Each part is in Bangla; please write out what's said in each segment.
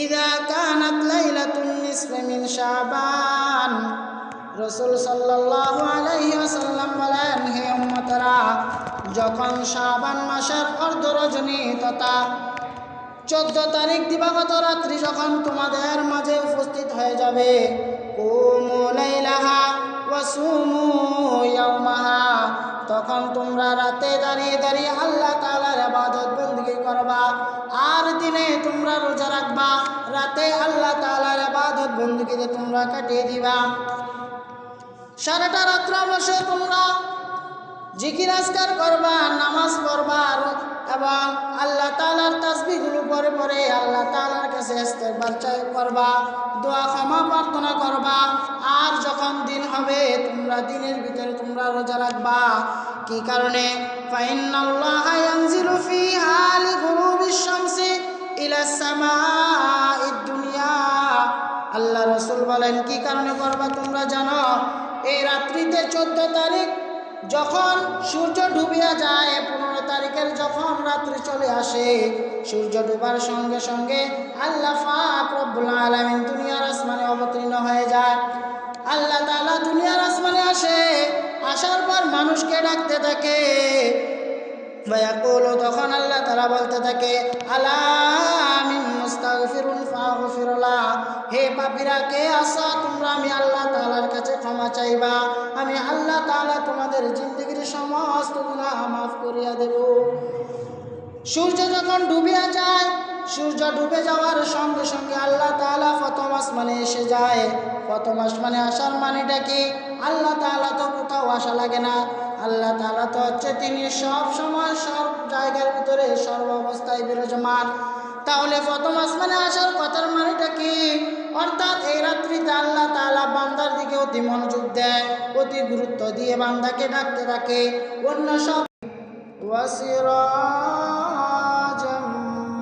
ইযা কানাত লাইলাতুন নিসফি মিন শাবান। রাসূল সাল্লাল্লাহু আলাইহি ওয়াসাল্লাম বলেন, হে উম্মতরা, যখন শাবান মাসের অর্ধ রজনী তথা 14 তারিখ দিবাগত রাত্রি যখন তোমাদের মাঝে উপস্থিত হয়ে যাবে, কুমু লাইলাহা ওয়া সুমু ইয়াওমাহা, তখন তোমরা রাতে দাঁড়িয়ে দাঁড়িয়ে আল্লাহ তাআলার ইবাদত বندگی করবা, আর দিনে তোমরা রোজা রাখবা। রাতে আল্লাহ তাআলার ইবাদত বندگিতে তোমরা কাটিয়ে দিবা। সারাটা রাত্র বসে তোমরা জিকির আজকার করবা, নামাজ পড়বা এবং আল্লাহ তাআলার তাসবিহগুলো পরে পরে আল্লাহ তাআলার কাছে ইস্তেগফার করবা, দোয়া ক্ষমা প্রার্থনা করবা। আর যখন দিন হবে তোমরা দিনের ভিতরে তোমরা রোজা রাখবা। কি কারণে? ফাইন্নাল্লাহা ইয়ানজিলু ফিহা লিগুরুবিশ শামসি ইলাস সামাঈদ দুনিয়া। আল্লাহ রাসূল বলেন, কি কারণে করবা তোমরা জানো? এই রাত্রিতে 14 তারিখ যখন সূর্য ডুবিয়া যায়, 15 তারিখের যখন রাত্রি চলে আসে, সূর্য ডুবার সঙ্গে সঙ্গে আল্লাহ পাক রব্বুল আলামিন দুনিয়ার আসমানে অবতীর্ণ হয়ে যায়। আল্লাহ তাআলা দুনিয়ার আসমানে আসে, আসার পর মানুষকে ডাকতে থাকে। ফায়াকুলু, তখন আল্লাহ তাআলা বলতে থাকে, আলা মিন মুস্তাগফিরুন ফাগফিরুল্লাহ, হে পাপীরা কে আছো তোমরা, আমি আল্লাহ তাআলার কাছে ক্ষমা চাইবা, আমি আল্লাহ তাআলা তোমাদের জিন্দেগীর সমস্ত গুনাহ মাফ করিয়া দেব। সূর্য যখন ডুবিয়া যায়, সূর্য ডুবে যাওয়ার সঙ্গে সঙ্গে আল্লাহ তাআলা প্রথম আসমানে এসে যায়। প্রথম আসমানে আসার মানেটা কি? আল্লাহ তাআলা তো কোথাও আসা লাগে না। আল্লাহ তাআলা তো হচ্ছে তিনি সব সময় সব জায়গার ভিতরে সর্ব অবস্থায় বিরাজমান। তাহলে প্রথম আসমানে আসার কথার মানেটা কি? অর্থাৎ এই রাত্রিতে আল্লাহ তাআলা বান্দার দিকে অতি মনোযোগ দেয়, অতি গুরুত্ব দিয়ে বান্দাকে ডাকতে থাকে। অন্য সব ওয়াসিরাজাম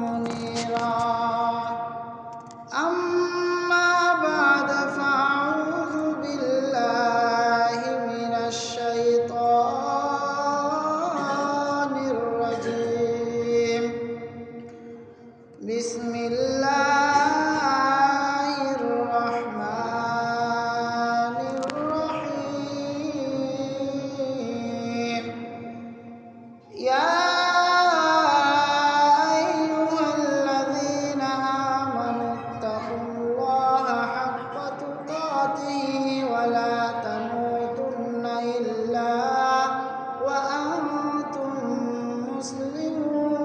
মুনিরা। আম্মা বা'দ ফাআউযু বিল্লাহি মিনাশ শাইতানির রাজীম। বিসমিল্লাহির রহমানির রহিম। ইয়া আইয়ুহাল্লাযীনা আমানুত্তাকুল্লাহা হাক্কা তুকাতিহি ওয়া লা তামুতুন্না ইল্লা ওয়া আনতুম মুসলিমুন।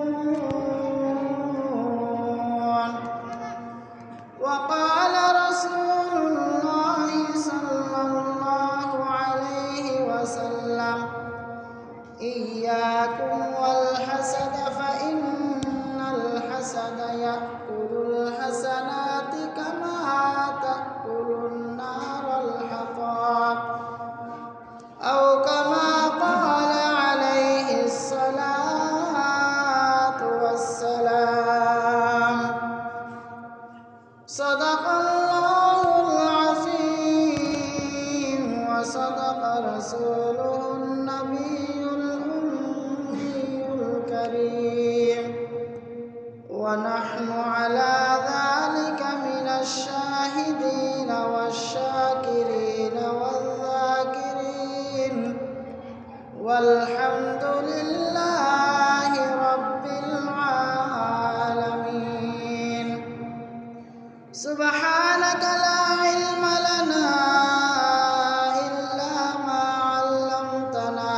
وقال رسول الله صلى الله عليه وسلم إياكم والحسد فإن الحسد يأكل الحسنات كما تأكل النار الحطب أو كما قال عليه الصلاة والسلام. صدق الله العظيم وصدق رسوله النبي الأمي الكريم، ونحن على ذلك من الشاهدين والشاكرين والذاكرين، والحمد لله رب العالمين. سبحانك لا علم لنا إلا ما علمتنا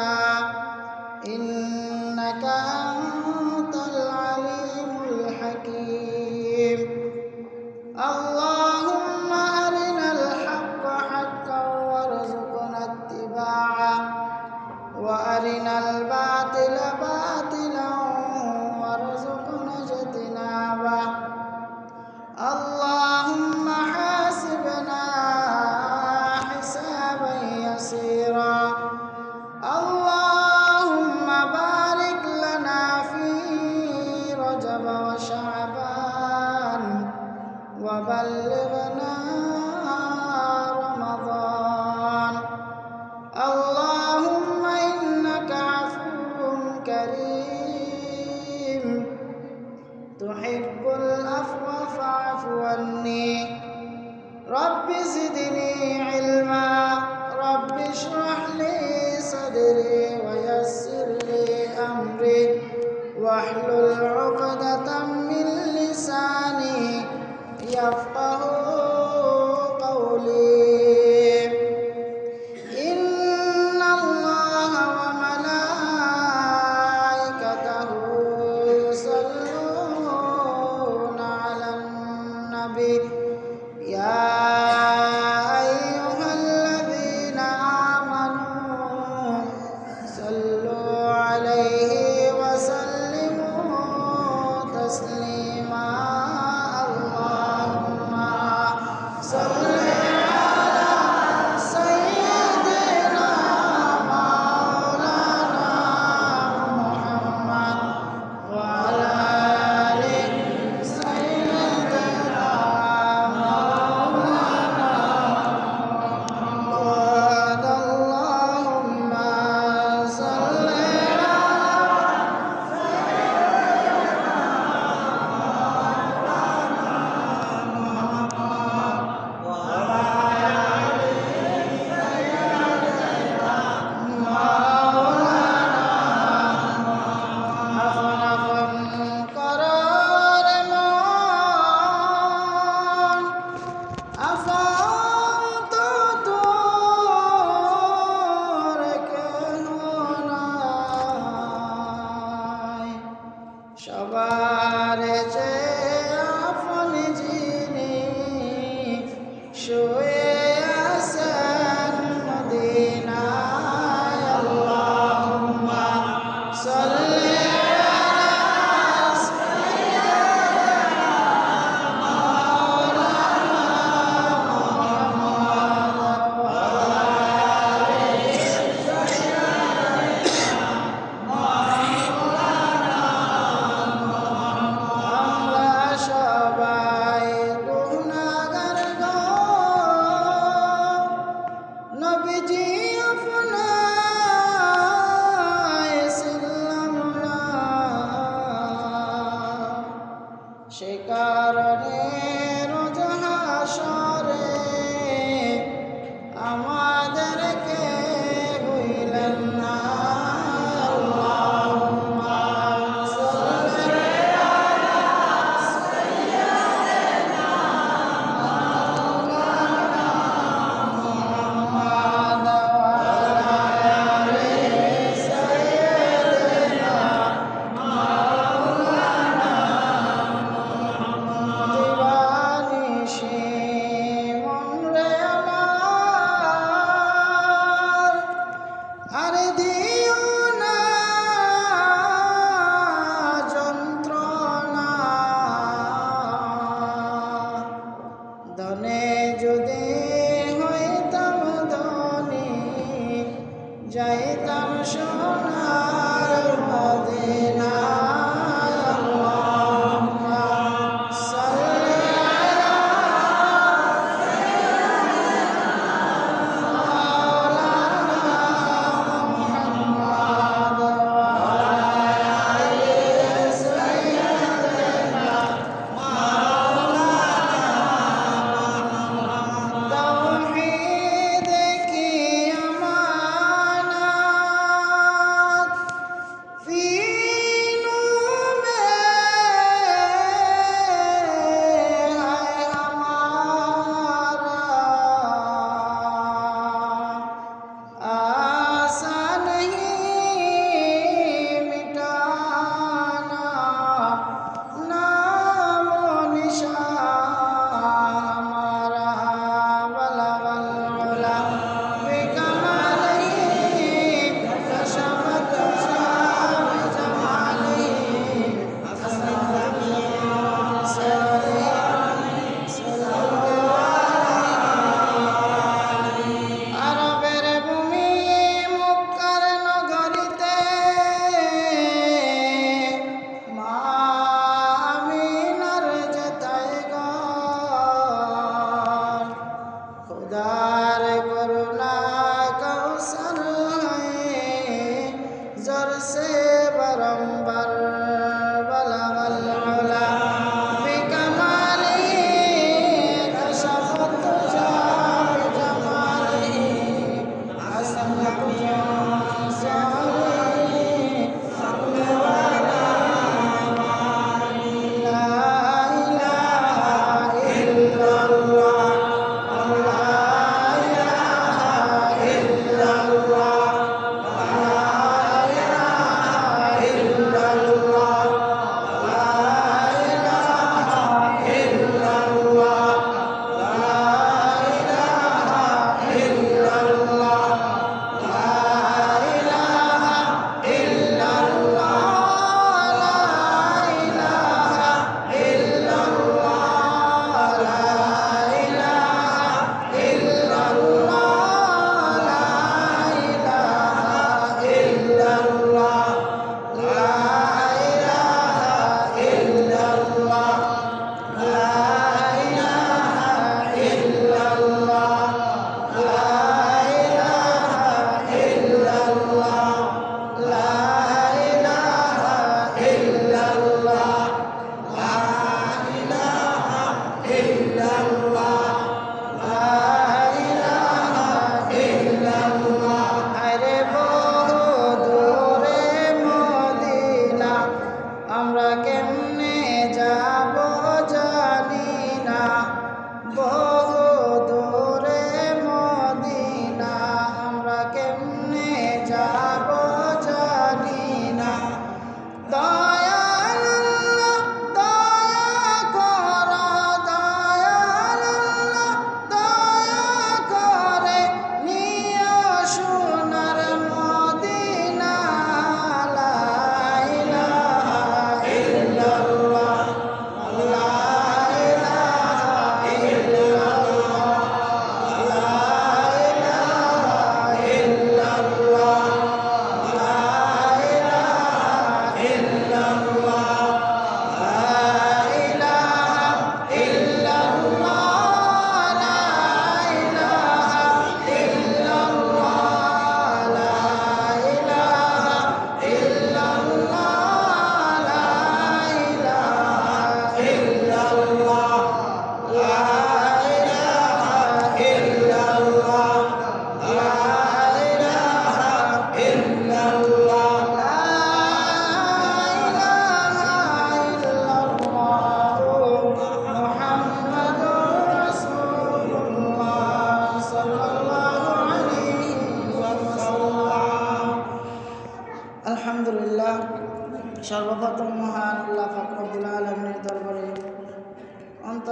إنك أنت العليم الحكيم. اللهم أرنا الحق حقا وارزقنا اتباعه، وأرنا الباطل باطلا وارزقنا اجتنابه. اللهم حاسبنا حسابا يسيرا. اللهم بارك لنا في رجب وشعبان وبلغنا رمضان. اللهم إنك عفو كريم تحب العفو فاعف النبي يا أيها الذين آمنوا صلوا عليه وسلموا تسليما اللهم صل সবার চেয়ে আপনি যিনি শুয়ে আছেন মদিনায় আল্লাহুম্মা সাল্লি নবীজি আপনায় ছিলাম না, সে কারণে রোজ হাসরে আমাদেরকে ভুলেন না। আল্লাহুম্মা সাল্লি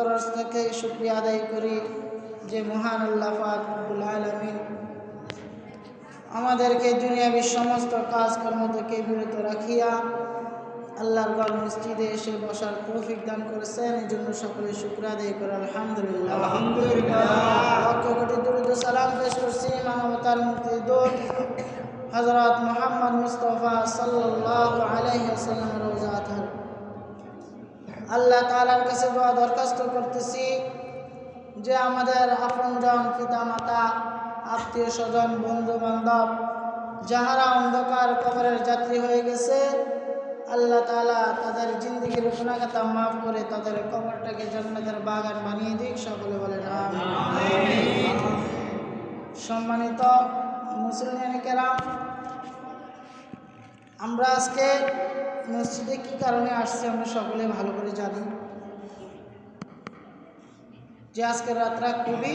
তরফ থেকে শুকরিয়া আদায় করি যে মহান আল্লাহ পাক রব্বুল আলামিন আমাদেরকে দুনিয়াবী সমস্ত কাজকর্ম থেকে বিরত রাখিয়া আল্লাহর ঘর মসজিদে এসে বসার তৌফিক দান করেছেন। এই জন্য সকলে শুকরিয়া আদায় করে আলহামদুলিল্লাহ। লক্ষ কোটি দুরূদ ও সালাম পেশ করছি মানবতার মুক্তিদূত হযরত মুহাম্মদ মুস্তাফা সাল্লাল্লাহু আলাইহি ওয়াসাল্লাম রওজা আতহার। আল্লাহ তাআলার কাছে দোয়া দরখাস্ত করতেছি যে আমাদের আপনজন, পিতামাতা, আত্মীয় স্বজন, বন্ধু বান্ধব যাহারা অন্ধকার কবরের যাত্রী হয়ে গেছে, আল্লাহ তাআলা তাদের জিন্দেগির গুনাহগাতা মাফ করে তাদের কবরটাকে জান্নাতের বাগান বানিয়ে দিক। সকলে বলেন আমিন। সম্মানিত মুসলিম কেরাম, আমরা আজকে মসজিদে কি কারণে আসছি আমরা সকলে ভালো করে জানি যে আজকের রাতটা খুবই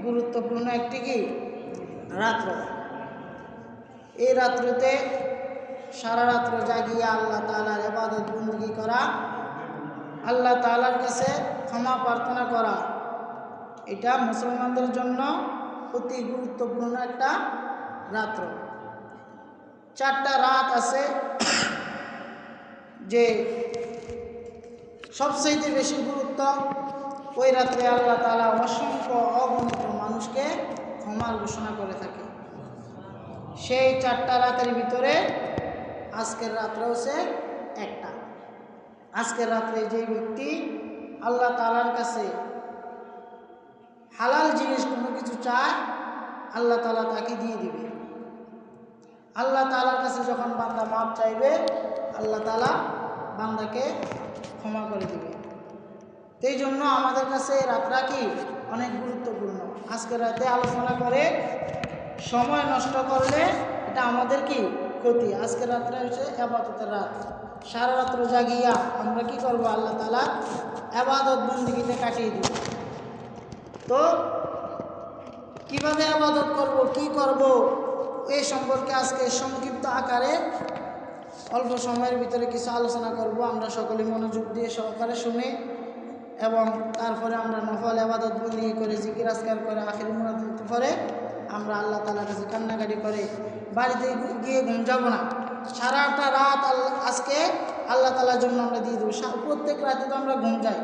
গুরুত্বপূর্ণ একটি কি রাত্র। এই রাত্রিতে সারা রাত্র জাগিয়া আল্লাহ তাআলার ইবাদত বندگی করা, আল্লাহ তাআলার কাছে ক্ষমা প্রার্থনা করা, এটা মুসলমানদের জন্য অতি গুরুত্বপূর্ণ একটা রাত্র। 4টা রাত আছে যে সবচেয়ে বেশি গুরুত্ব। ওই রাত্রে আল্লাহ তাআলা অসংখ্য অগণিত মানুষকে ক্ষমার ঘোষণা করে থাকে। সেই 4টা রাতের ভিতরে আজকের রাত্র হচ্ছে একটা। আজকের রাত্রে যে ব্যক্তি আল্লাহ তাআলার কাছে হালাল জিনিস কোনো কিছু চায়, আল্লাহ তাআলা তাকে দিয়ে দিবে। আল্লাহ তাআলার কাছে যখন বান্দা মাপ চাইবে, আল্লাহ তাআলা বান্দাকে ক্ষমা করে দিবে। এই জন্য আমাদের কাছে রাতটা কি অনেক গুরুত্বপূর্ণ। আজকের রাতে আলোচনা করে সময় নষ্ট করলে এটা আমাদের কি ক্ষতি। আজকের রাতটা হচ্ছে ইবাদতের রাত। সারা রাত্র জাগিয়া আমরা কি করব? আল্লাহ তাআলা ইবাদত বندگিতে কাটিয়ে দিব। তো কিভাবে ইবাদত করব, কি করব, এই সম্পর্কে আজকে সংক্ষিপ্ত আকারে অল্প সময়ের ভিতরে কিছু আলোচনা করব। আমরা সকলে মনোযোগ দিয়ে সহকারে শুনে এবং তারপরে আমরা নফল ইবাদত বندگی করে জিকির আজকার করে আখির মুনাজাত করে আমরা আল্লাহ তাআলার কাছে কান্নাকাটি করে বাড়িতে গিয়ে ঘুম যাব না। সারাটা রাত আজকে আল্লাহ তাআলার জন্য আমরা দিয়ে দেবো। প্রত্যেক রাতে তো আমরা ঘুম যাই,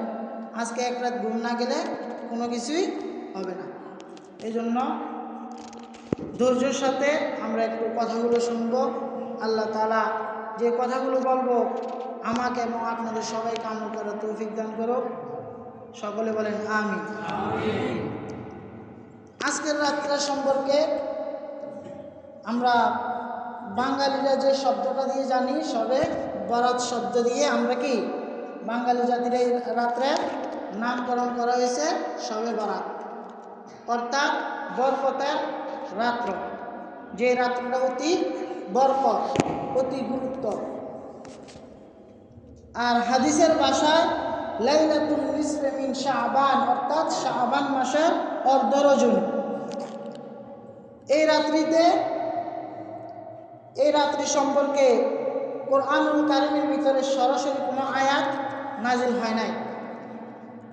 আজকে এক রাত ঘুম না গেলে কোনো কিছুই হবে না। এই জন্য ধৈর্যের সাথে আমরা একটু কথাগুলো শুনবো। আল্লাহ তাআলা যে কথাগুলো বলবো আমাকে এবং আপনাদের সবাইকে আমল করার তৌফিক দান করো। সকলে বলেন আমিন। আজকের রাতটা সম্পর্কে আমরা বাঙালিরা যে শব্দটা দিয়ে জানি, সবে বরাত শব্দ দিয়ে আমরা কি বাঙালি জাতির এই রাত্রের নামকরণ করা হয়েছে সবে বরাত, অর্থাৎ বরকতের রাত্র। যে রাত্রটা অতি বরকত, অতি গুরুত্ব। আর হাদিসের ভাষায় লাইলাতুল নিসফি মিন শাবান, অর্থাৎ শাবান মাসের অর্ধ রজনী। এই রাত্রি সম্পর্কে কোরআনুল কারীমের ভিতরে সরাসরি কোনো আয়াত নাজিল হয় নাই,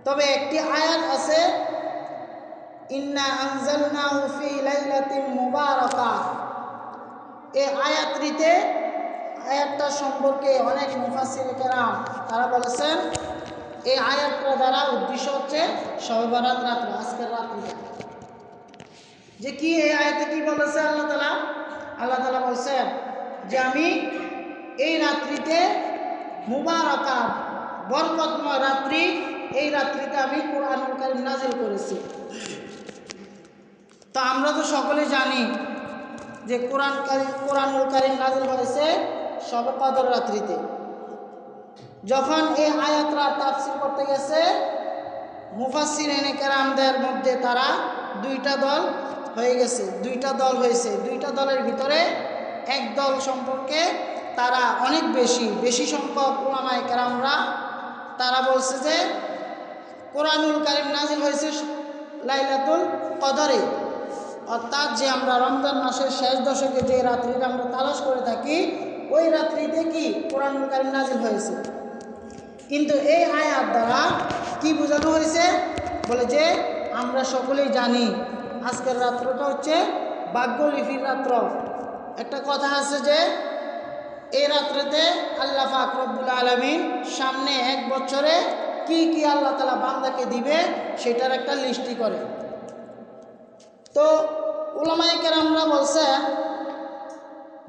তবে একটি আয়াত আছে, ইন্না আনজালনাহু ফি লাইলাতিন মুবারাকা। এই আয়াতটা সম্পর্কে অনেক মুফাসসিরে কেরাম তারা বলেছেন এই আয়াতটা দ্বারা উদ্দেশ্য হচ্ছে শবে বরাত রাত্র, আজকের রাত্রিটা। যে কি এই আয়াতে কি বলেছে আল্লাহ তাআলা বলছেন যে আমি এই রাত্রিতে মুবারাকা, বরকতময় রাত্রি, এই রাত্রিতে আমি কোরআনুল কারীম নাজিল করেছি। তো আমরা তো সকলে জানি যে কোরআনুল কারীম নাজিল হয়েছে শবে কদর রাত্রিতে। যখন এই আয়াতটা তাফসীর করতে গেছে মুফাসসিরিনে কেরামদের মধ্যে তারা দুইটা দল হয়ে গেছে, দুইটা দল হয়েছে। দুইটা দলের ভিতরে এক দল সম্পর্কে তারা অনেক বেশি সংখ্যক উলামায়ে কেরামরা তারা বলছে যে কোরআনুল কারীম নাজিল হয়েছে লাইলাতুল কদরে, অর্থাৎ যে আমরা রমজান মাসের শেষ দশকে যে রাত্রিটা আমরা তালাশ করে থাকি, ওই রাত্রিতে কি কোরআনুল কারীম নাজিল হয়েছে। কিন্তু এই আয়াত দ্বারা কি বোঝানো হয়েছে? বলে যে আমরা সকলেই জানি আজকের রাত্রটা হচ্ছে ভাগ্যলিপির রাত্র। একটা কথা আছে যে এই রাত্রেতে আল্লাহ পাক রব্বুল আলামিন সামনে এক বছরে কি কি আল্লাহ তাআলা বান্দাকে দিবে সেটার একটা লিস্টি করে। তো উলামায়ে কেরামরা বলছে,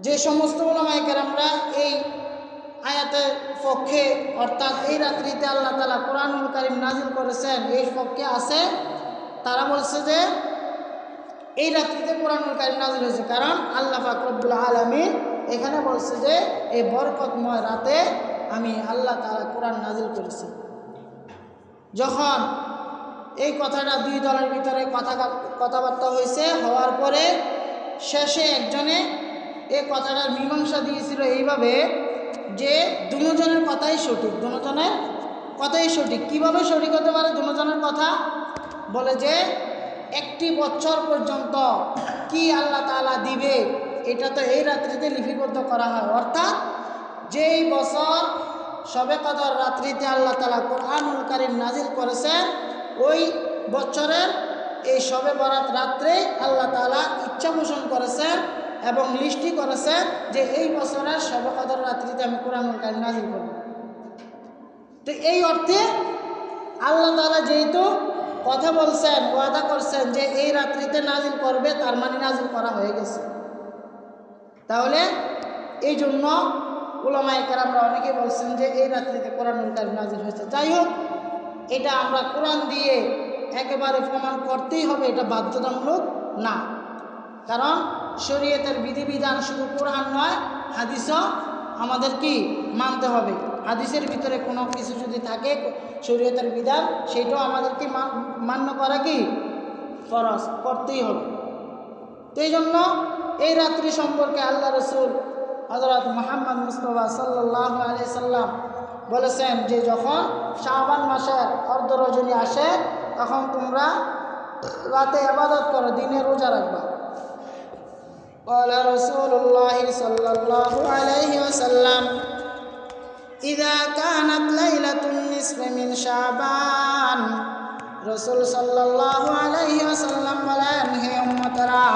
যে সমস্ত উলামায়ে কেরামরা এই আয়াতের পক্ষে অর্থাৎ এই রাত্রিতে আল্লাহ তাআলা কোরআনুল কারীম নাজিল করেছেন এই পক্ষে আছে, তারা বলছে যে এই রাত্রিতে কোরআনুল কারীম নাজিল হয়েছে কারণ আল্লাহ পাক রব্বুল আলামিন এখানে বলছে যে এই বরকতময় রাতে আমি আল্লাহ তাআলা কোরআন নাজিল করেছি। যখন এই কথাটা দুই দলের ভিতরে কথাবার্তা হয়েছে, হওয়ার পরে শেষে একজনে এই কথাটার মীমাংসা দিয়েছিল এইভাবে যে দুজনের কথাই সঠিক, দুজনের কথাই সঠিক। কিভাবে সঠিক হতে পারে দুজনের কথা? বলে যে একটি বছর পর্যন্ত কি আল্লাহ তাআলা দিবে এটা তো এই রাত্রিতে লিপিবদ্ধ করা হয়। অর্থাৎ যেই বছর শবে কদর রাত্রিতে আল্লাহ তাআলা কোরআনুল কারীম নাজিল করেছেন ওই বছরের এই শবে বরাত রাত্রে আল্লাহ তাআলা ইচ্ছা পোষণ করেছেন এবং লিস্টি করেছেন যে এই বছরের শবে কদর রাত্রিতে আমি কোরআনুল কারীম নাজিল করব। তো এই অর্থে আল্লাহ তাআলা যেহেতু কথা বলছেন, ওয়াদা করছেন যে এই রাত্রিতে নাজিল করবে, তার মানে নাজিল করা হয়ে গেছে। তাহলে এই জন্য উলামায়ে কেরামরা অনেকে বলছেন যে এই রাত্রিতে কোরআনুল কারীম নাজিল হয়েছে। যাই হোক, এটা আমরা কোরআন দিয়ে একেবারে প্রমাণ করতেই হবে, এটা বাধ্যতামূলক না। কারণ শরীয়তের বিধিবিধান শুধু কোরআন নয়, হাদিসও আমাদের কি মানতে হবে। হাদিসের ভিতরে কোনো কিছু যদি থাকে শরীয়তের বিধান, সেইটাও আমাদেরকে মান্য করা কি ফরজ, করতেই হবে। তো এই জন্য এই রাত্রি সম্পর্কে আল্লাহ রসুল হযরত মুহাম্মদ মুস্তাফা সাল্লাল্লাহু আলাইহি সাল্লাম বলেছেন যে যখন শাবান মাসের অর্ধ রজনী আসে তখন তোমরা রাতে ইবাদত করো, দিনে রোজা রাখবা। قال رسول الله صلى الله عليه وسلم إذا كانت ليلة النصف من شعبان রসুল সাল্লাল্লাহু আলাইহি ওয়াসাল্লাম বলেন, হে উম্মতরা,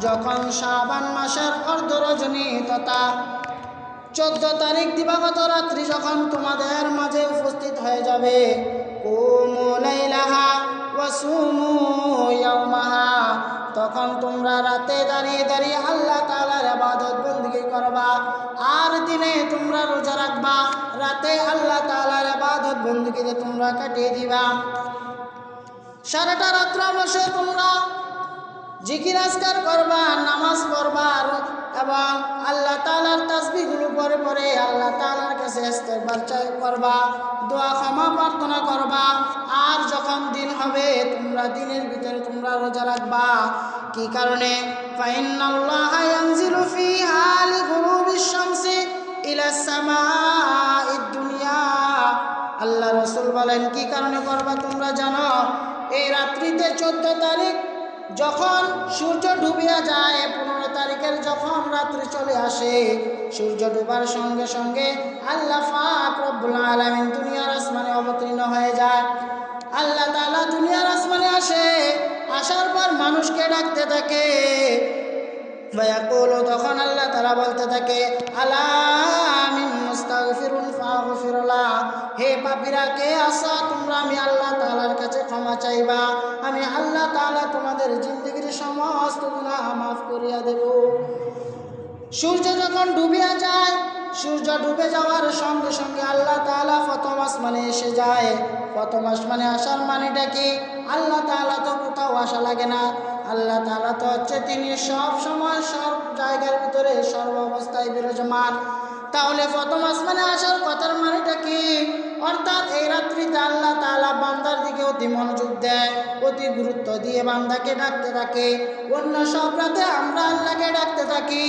যখন শাবান মাসের অর্ধ রজনী তথা 14 তারিখ দিবাগত রাত্রি যখন তোমাদের মাঝে উপস্থিত হয়ে যাবে, কুমু লাইলাহা ওয়া সুমু ইয়াওমাহা, তখন তোমরা রাতে দাঁড়িয়ে দাঁড়িয়ে আল্লাহ তাআলার ইবাদত বندگی করবা আর দিনে তোমরা রোজা রাখবা। রাতে আল্লাহ তাআলার ইবাদত বندگিতে তোমরা কাটিয়ে দিবা। সারাটা রাত্র বসে তোমরা জিকির আজকার করবা, নামাজ পড়বা এবং আল্লাহ তাআলার তাসবিহগুলো পরে পরে আল্লাহ তাআলার কাছে ইস্তেগফার করবা, দোয়া ক্ষমা প্রার্থনা করবা। আর যখন দিন হবে তোমরা দিনের ভিতরে তোমরা রোজা রাখবা। কি কারণে? ফাইন্নাল্লাহা ইয়ানজিলু ফি হালি গুরুবিশ শামসি ইলা সামাঈদ দুনিয়া। আল্লাহ রাসূল বলেন কি কারণে করবা তোমরা জানো? এই রাত্রিতে 14 তারিখ যখন সূর্য ডুবিয়া যায়, 15 তারিখের যখন রাত্রি চলে আসে, সূর্য ডুবার সঙ্গে সঙ্গে আল্লাহ পাক রব্বুল আলামিন দুনিয়ার আসমানে অবতীর্ণ হয়ে যায়। আল্লাহ তাআলা দুনিয়ার আসমানে আসে, আসার পর মানুষকে ডাকতে থাকে। ফায়াকুলু, তখন আল্লাহ তাআলা বলতে থাকে, আলা মিন মুস্তাগফিরুন ফাগফিরুল্লাহ, হে পাপীরা কে আছো তোমরা, আমি আল্লাহ তাআলার কাছে ক্ষমা চাইবা, আমি আল্লাহ তাআলা তোমাদের জিন্দেগীর সমস্ত গুনাহ মাফ করিয়া দেব। সূর্য যখন ডুবিয়া যায়, সূর্য ডুবে যাওয়ার সঙ্গে সঙ্গে আল্লাহ তাআলা প্রথম আসমানে এসে যায়। প্রথম আসমানে আসার মানেটা কি? আল্লাহ তাআলা তো কোথাও আসা লাগে না, আল্লাহ তাআলা তো হচ্ছে তিনি সব সময় সব জায়গার ভিতরে সর্ব অবস্থায় বিরাজমান। তাহলে প্রথম আসমানে আসার কথার মানেটা কি? অর্থাৎ এই রাত্রিতে আল্লাহ তাআলা বান্দার দিকে অতি মনোযোগ দেয়, অতি গুরুত্ব দিয়ে বান্দাকে ডাকতে থাকে। অন্য সব রাতে আমরা আল্লাহকে ডাকতে থাকি,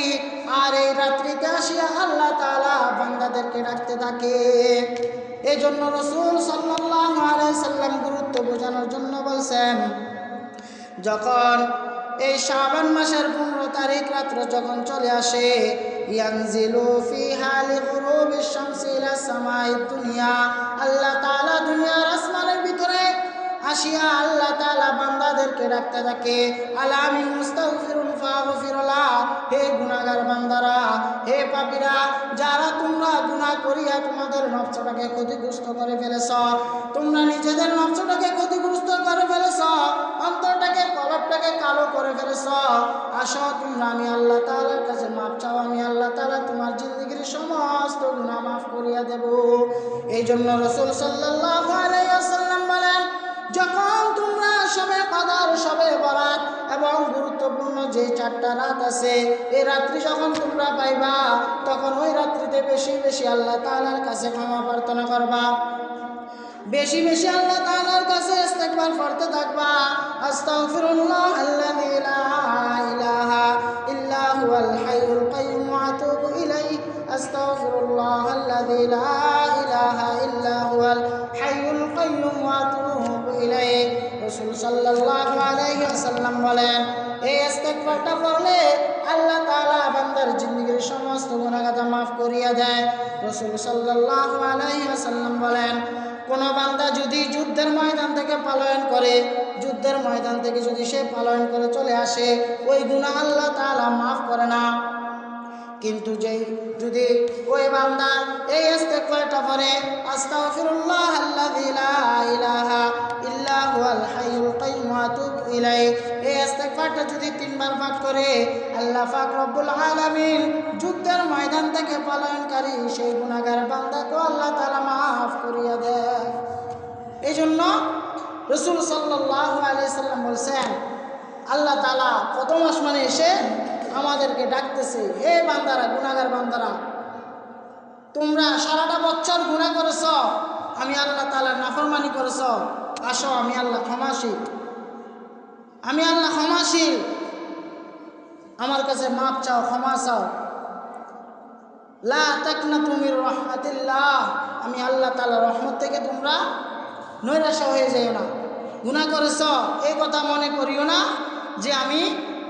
আর এই রাত্রিতে আসিয়া আল্লাহ তাআলা বান্দাদেরকে ডাকতে থাকে। এই জন্য রাসূল সাল্লাল্লাহু আলাইহি সাল্লাম গুরুত্ব বোঝানোর জন্য বলছেন, যখন এই শাবান মাসের 15 তারিখ রাত্র যখন চলে আসে, ইয়ানজিলু ফিহা লিগুরুবিশ শামসি ইলা সামাইদ দুনিয়া। আল্লাহ তাআলা দুনিয়ার আসমানের ভিতরে আসিয়া আল্লাহ তাআলা বান্দাদেরকে ডাকতে থাকে, আলা মিন মুস্তাগফিরুন ফাগফিরলা, হে গুনাহগার বান্দারা, হে পাপীরা, যারা তোমরা গুনাহ করিয়া তোমাদের নফসটাকে ক্ষতিগ্রস্ত করে ফেলেছ, তোমরা নিজেদের নফসটাকে ক্ষতিগ্রস্ত করে ফেলেছ, অন্তরটাকে কলবটাকে কালো করে ফেলেছ, আসো তোমরা আমি আল্লাহ তাআলার কাছে মাপ চাও, আমি আল্লাহ তাআলা তোমার জিন্দেগীর সমস্ত গুনাহ মাফ করিয়া দেব। এই জন্য রাসূল সাল্লাল্লাহু আলাইহি ওয়াসাল্লাম বলেন, যখন তোমরা শবে কদর, শবে বরাত এবং গুরুত্বপূর্ণ যে 4টা রাত আছে, এই রাত্রি যখন তোমরা পাইবা, তখন ওই রাত্রিতে বেশি বেশি আল্লাহ তাআলার কাছে ক্ষমা প্রার্থনা করবা, বেশি বেশি আল্লাহ তাআলার কাছে ইস্তিগফার করতে থাকবা। আস্তাগফিরুল্লাহ আল্লাযী লা ইলাহা ইল্লা হুয়াল হাইয়ুল কাইয়্যুম ওয়া আতুবু ইলাইহি, আস্তাগফিরুল্লাহ আল্লাযী লা ইলাহা ইল্লা হুয়াল হাইয়ুল কাইয়্যুম ওয়া আতুবু ইলাইহি। রাসূল সাল্লাল্লাহু আলাইহি ওয়াসাল্লাম বলেন, এই ইস্তিগফারটা পড়লে আল্লাহ তাআলা বান্দার জিন্দেগীর সমস্ত গুনাহ খাতা মাফ করিয়া দেয়। রাসূল সাল্লাল্লাহু আলাইহি ওয়াসাল্লাম বলেন, কোন বান্দা যদি যুদ্ধের ময়দান থেকে পলায়ন করে, যুদ্ধের ময়দান থেকে যদি সে পলায়ন করে চলে আসে, ওই গুনাহ আল্লাহ তাআলা মাফ করে না। কিন্তু যদি ওই বান্দা এই ইস্তিগফারটা পড়ে, আস্তাগফিরুল্লাহ আল্লাযী লা ইলাহা ইল্লা হুয়াল হাইয়ুল কাইয়্যুম ওয়া আতুবু ইলাইহি, এই ইস্তিগফারটা যদি 3 বার পাঠ করে, আল্লাহ পাক রব্বুল আলামিন যুদ্ধের ময়দান থেকে পলায়নকারী সেই গুনাহগার বান্দাকে আল্লাহ তাআলা মাফ করিয়া দেয়। এই জন্য রাসূল সাল্লাল্লাহু আলাইহি সাল্লাম বলেছেন, আল্লাহ তাআলা প্রথম আসমানে এসে আমাদেরকে ডাকতেছে, হে বান্দারা, গুনাহগার বান্দারা, তোমরা সারাটা বছর গুনাহ করেছ, আমি আল্লাহ তাআলার নাফরমানি করেছ, আসো আমি আল্লাহ ক্ষমাশীল, আমি আল্লাহ ক্ষমাশীল, আমার কাছে মাপ চাও, ক্ষমা চাও। লা তাকনাতু মির রাহমাতিল্লাহ, আমি আল্লাহ তাআলার রহমত থেকে তোমরা নৈরাশ্য হয়ে যাইও না। গুনাহ করেছ এই কথা মনে করিও না যে আমি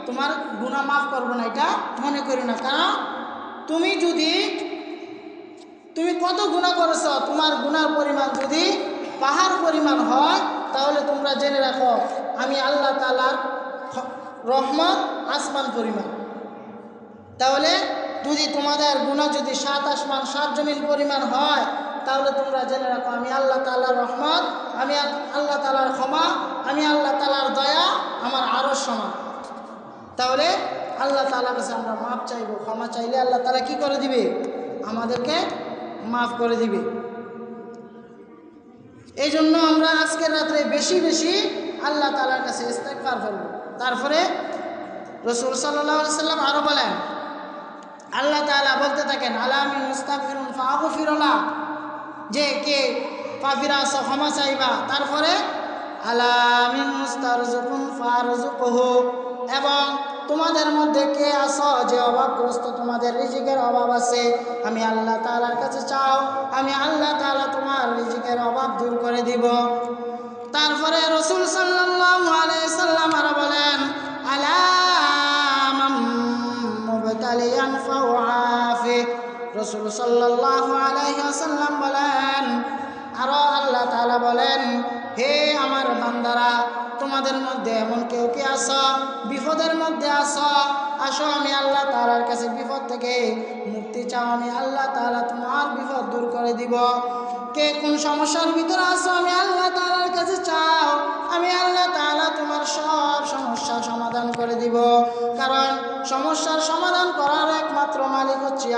তোমার গুনাহ মাফ করবো না, এটা মনে করিও না। কারণ তুমি কত গুনাহ করেছ, তোমার গুনার পরিমাণ যদি পাহাড় পরিমাণ হয়, তাহলে তোমরা জেনে রাখো আমি আল্লাহ তাআলার রহমত আসমান পরিমাণ। তাহলে যদি তোমাদের গুনাহ যদি 7 আসমান 7 জমিন পরিমাণ হয়, তাহলে তোমরা জেনে রাখো আমি আল্লাহ তাআলার রহমত, আমি আল্লাহ তাআলার ক্ষমা, আমি আল্লাহ তাআলার দয়া আমার আরশ সমান। তাহলে আল্লাহ তাআলার কাছে আমরা মাফ চাইব, ক্ষমা চাইলে আল্লাহ তাআলা কি করে দিবে? আমাদেরকে মাফ করে দিবে। এই জন্য আমরা আজকের রাত্রে বেশি বেশি আল্লাহ তাআলার কাছে ইস্তিগফার করব। তারপরে রাসূল সাল্লাল্লাহু আলাইহি সাল্লাম আরো বলেন, আল্লাহ তাআলা বলতে থাকেন, আলা মিন মুস্তাগফিরুন ফাগফিরলা, যে কে পাপীরা আছো ক্ষমা চাইবা। তারপরে আলা মিন মুস্তারযুকুন ফারযুকুহু, এবং তোমাদের মধ্যে কে আছো যে অভাবগ্রস্ত, তোমাদের রিজিকের অভাব আছে, আমি আল্লাহ তাআলার কাছে চাও, আমি আল্লাহ তাআলা তোমার রিজিকের অভাব দূর করে দিব। তারপরে রাসূল সাল্লাল্লাহু আলাইহি সাল্লাম আরো বলেন, আলা মান মুবতালিয়ান ফাউআফি, রাসূল সাল্লাল্লাহু আলাইহি ওয়াসাল্লাম বলেন, আরো আল্লাহ তাআলা বলেন, হে আমার বান্দারা, তোমাদের মধ্যে এমন কেউ কি আছো বিপদের মধ্যে আছো, আসো আমি আল্লাহ তাআলার কাছে বিপদ থেকে মুক্তি চাও, আমি আল্লাহ তাআলা তোমার বিপদ দূর করে দিব। কে কোন সমস্যার ভিতরে আছো আমি আল্লাহ তাআলার কাছে চাও, আমি আল্লাহ তাআলা তোমার সব সমস্যা সমাধান করে দিব। কারণ সমস্যার সমাধান করার একমাত্র মালিক হচ্ছি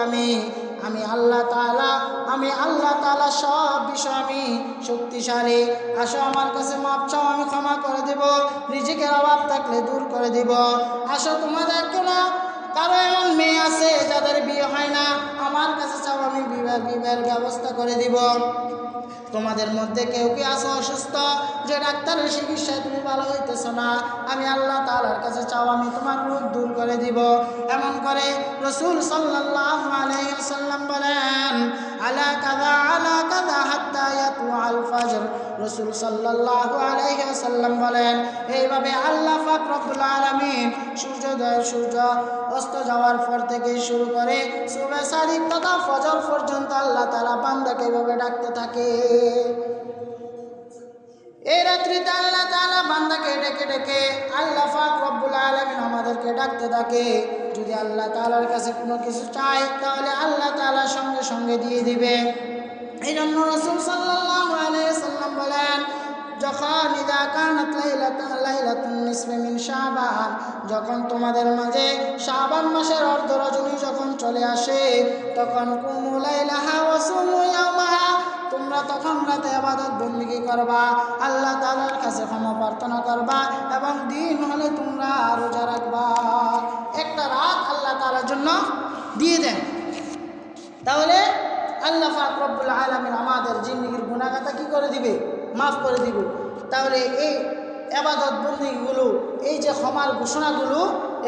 আমি আল্লাহ তাআলা, আমি আল্লাহ তাআলা সব বিষয় আমি শক্তিশালী। আসো আমার কাছে মাপ চাও, আমি ক্ষমা করে দেব, রিজিকের অভাব থাকলে দূর করে দেব। আসো তোমাদের কারো এমন মেয়ে আছে যাদের বিয়ে হয় না, আমার কাছে চাও, আমি বিবাহের ব্যবস্থা করে দিব। তোমাদের মধ্যে কেউ কি আছো অসুস্থ, যে ডাক্তারের চিকিৎসায় তুমি ভালো হইতেছ না, আমি আল্লাহ তাআলার কাছে চাও, আমি তোমার রোগ দূর করে দিব। এমন করে রাসূল সাল্লাল্লাহু আলাইহি ওয়াসাল্লাম বলেন, আলা কাযা হাত্তা ইয়াতলুআল ফজর। রাসূল সাল্লাল্লাহু আলাইহি ওয়াসাল্লাম বলেন, এইভাবে আল্লাহ পাক রব্বুল আলামিন সূর্য অস্ত যাওয়ার পর থেকে শুরু করে সুবহ সাদিক তথা ফজর পর্যন্ত আল্লাহ তাআলা বান্দাকে এইভাবে ডাকতে থাকে। এই রাত্রিতে আল্লাহ তাআলা বান্দাকে ডেকে ডেকে আল্লাহ পাক রব্বুল আলামিন আমাদেরকে ডাকতে থাকে। যদি আল্লাহ তাআলার কাছে কোনো কিছু চাই তাহলে আল্লাহ তাআলা সঙ্গে সঙ্গে দিয়ে দিবে। এই জন্য রাসূল সাল্লাল্লাহু আলাইহি ওয়াসাল্লাম বলেন, যখন ইযা কানাত লাইলাতুন নিসফি মিন শাবান, যখন তোমাদের মাঝে শাবান মাসের অর্ধ রজনী যখন চলে আসে, তখন কুমু লাইলাহা ওয়া সুমু ইয়াওমাহা, তোমরা তখন রাতে ইবাদত বন্দেগী করবা, আল্লাহ তাআলার কাছে ক্ষমা প্রার্থনা করবা এবং দিন হলে তোমরা রোজা রাখবা। একটা রাত আল্লাহ তাআলার জন্য দিয়ে দেন, তাহলে আল্লাহ পাক রব্বুল আলামিন আমাদের জিন্দেগীর গুনাহগাতা কি করে দিবে? মাফ করে দিবে। তাহলে এই ইবাদত বন্দেগীগুলো, এই যে ক্ষমার ঘোষণাগুলো,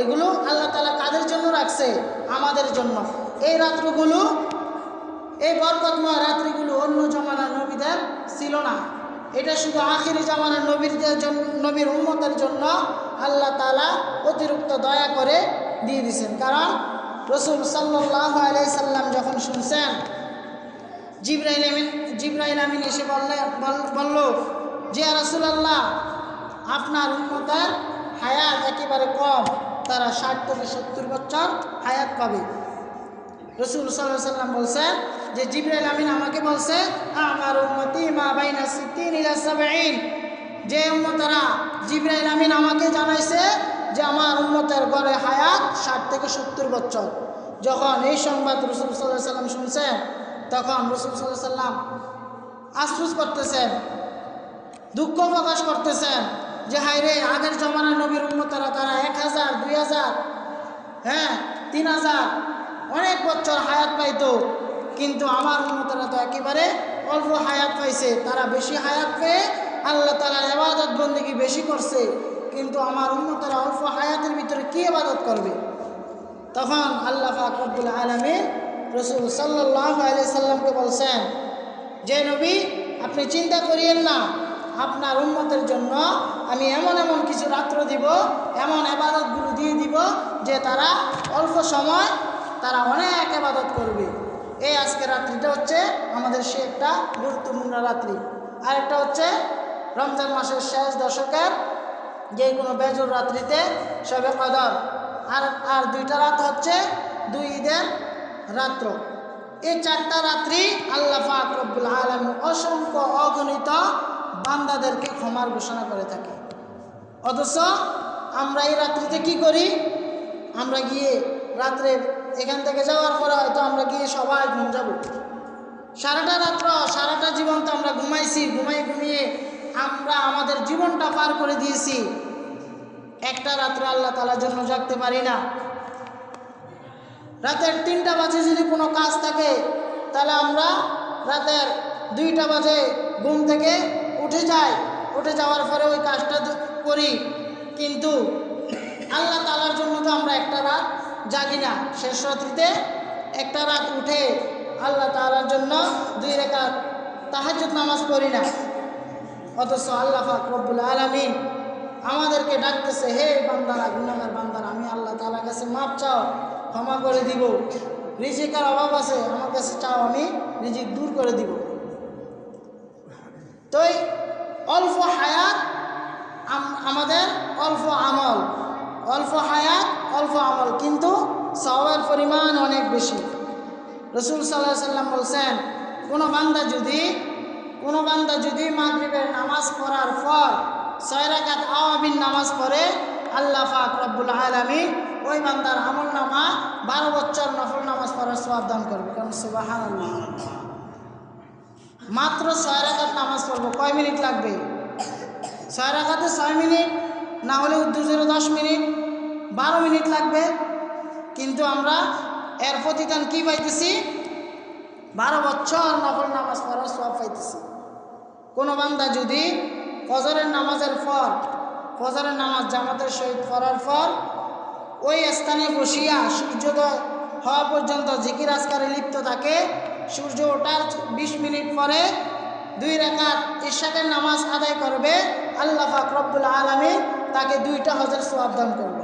এগুলো আল্লাহ তাআলা কাদের জন্য রাখছে? আমাদের জন্য। এই রাত্রগুলো, এই বরকতময় রাত্রিগুলো অন্য জামানার নবীদের ছিল না। এটা শুধু আখিরি জামানার নবীর উম্মতের জন্য আল্লাহ তাআলা অতিরিক্ত দয়া করে দিয়ে দিয়েছেন। কারণ রাসূল সাল্লাল্লাহু আলাইহি সাল্লাম যখন শুনছেন জিবরাইল আমিন এসে বলল যে ইয়া রাসূলুল্লাহ, আপনার উম্মতের হায়াত একেবারে কম, তারা 60 থেকে 70 বছর হায়াত পাবে। রাসূল সাল্লাল্লাহু আলাইহি সাল্লাম বলছেন যে জিবরাইল আমিন আমাকে বলছে, আমার উম্মতি মা বাইনা 60 ইলা 70, যে উম্মতরা, জিবরাইল আমিন আমাকে জানাইছে যে আমার উম্মতের গড়ে হায়াত 60 থেকে 70 বছর। যখন এই সংবাদ রাসূল সাল্লাল্লাহু আলাইহি সাল্লাম শুনছেন, তখন রাসূল সাল্লাল্লাহু আলাইহি সাল্লাম আফসোস করতেছেন, দুঃখ প্রকাশ করতেছেন যে হায় রে, আগের জমানার নবীর উম্মতরা তারা 1000, 2000, 3000 অনেক বছর হায়াত পাইতো, কিন্তু আমার উম্মতরা তো একেবারে অল্প হায়াত পাইছে। তারা বেশি হায়াত পেয়ে আল্লাহ তাআলার ইবাদত বন্দেগী বেশি করছে, কিন্তু আমার উম্মতরা অল্প হায়াতের ভিতরে কি ইবাদত করবে? তখন আল্লাহ পাক রব্বুল আলামিন রাসূল সাল্লাল্লাহু আলাইহি সাল্লামকে বলছেন যে নবী, আপনি চিন্তা করিয়েন না, আপনার উম্মতের জন্য আমি এমন এমন কিছু রাত্র দিব, এমন ইবাদতগুলো দিয়ে দিব যে তারা অল্প সময় তারা অনেক ইবাদত করবে। এই আজকের রাত্রিটা হচ্ছে আমাদের সে একটা গুরুত্বপূর্ণ রাত্রি। আরেকটা হচ্ছে রমজান মাসের শেষ দশকের যে কোনো বেজর রাত্রিতে শবে কদর, আর 2টা রাত হচ্ছে 2 ঈদের রাত্র। এই 4টা রাত্রি আল্লাহ পাক রব্বুল আলামিন অসংখ্য অগণিত বান্দাদেরকে ক্ষমার ঘোষণা করে থাকে। অথচ আমরা এই রাত্রিতে কি করি? আমরা গিয়ে রাত্রে এখান থেকে যাওয়ার পরে হয়তো আমরা গিয়ে সবাই ঘুম যাব। সারাটা রাত্র, সারাটা জীবন তো আমরা ঘুমাইছি, ঘুমিয়ে আমরা আমাদের জীবনটা পার করে দিয়েছি। একটা রাত্র আল্লাহ তাআলার জন্য জাগতে পারি না। রাতের 3টা বাজে যদি কোনো কাজ থাকে, তাহলে আমরা রাতের 2টা বাজে ঘুম থেকে উঠে যাই, উঠে যাওয়ার পরে ওই কাজটা করি, কিন্তু আল্লাহ তাআলার জন্য তো আমরা একটা রাত জাগি না। শেষ রাত্রিতে একটা রাত উঠে আল্লাহ তাআলার জন্য 2 রাকাত তাহাজ্জুদ নামাজ পড়ি না। অথচ আল্লাহ পাক রব্বুল আলামিন আমাদেরকে ডাকতেছে, হে বান্দারা, গুনাহগার বান্দারা, আমি আল্লাহ তাআলার কাছে মাপ চাও, ক্ষমা করে দিব। রিজিকের অভাব আছে, আমার কাছে চাও, আমি রিজিক দূর করে দিব। তো অল্প হায়াত আমাদের, অল্প আমল, অল্প হায়াত অল্প আমল, কিন্তু সওয়াবের পরিমাণ অনেক বেশি। রাসূল সাল্লাল্লাহু আলাইহি সাল্লাম বলছেন, কোনো বান্দা যদি মাগরিবের নামাজ পড়ার পর 6 রাকাত আওয়াবিন নামাজ পড়ে, আল্লাহ পাক রব্বুল আলামিন ওই বান্দার আমল নামা 12 বছর নফল নামাজ পড়ার সওয়াব দান করবে। কারণ সুবহানাল্লাহ, মাত্র 6 রাকাত নামাজ পড়বো, কয় মিনিট লাগবে? 6 রাকাতে 6 মিনিট, না হলে 10 মিনিট, 12 মিনিট লাগবে। কিন্তু আমরা এর প্রতিদান কি পাইতেছি? 12 বছর নফল নামাজ পড়ার সওয়াব পাইতেছি। কোনো বান্দা যদি ফজরের নামাজের পর, ফজরের নামাজ জামাতের সহিত পড়ার পর ওই স্থানে বসিয়া সূর্যোদয় হওয়া পর্যন্ত জিকির আজকারে লিপ্ত থাকে, সূর্য ওঠার 20 মিনিট পরে 2 রাকাত ইশারের নামাজ আদায় করবে, আল্লাহ পাক রব্বুল আলামিন তাকে 2টা হজের সওয়াব দান করবে।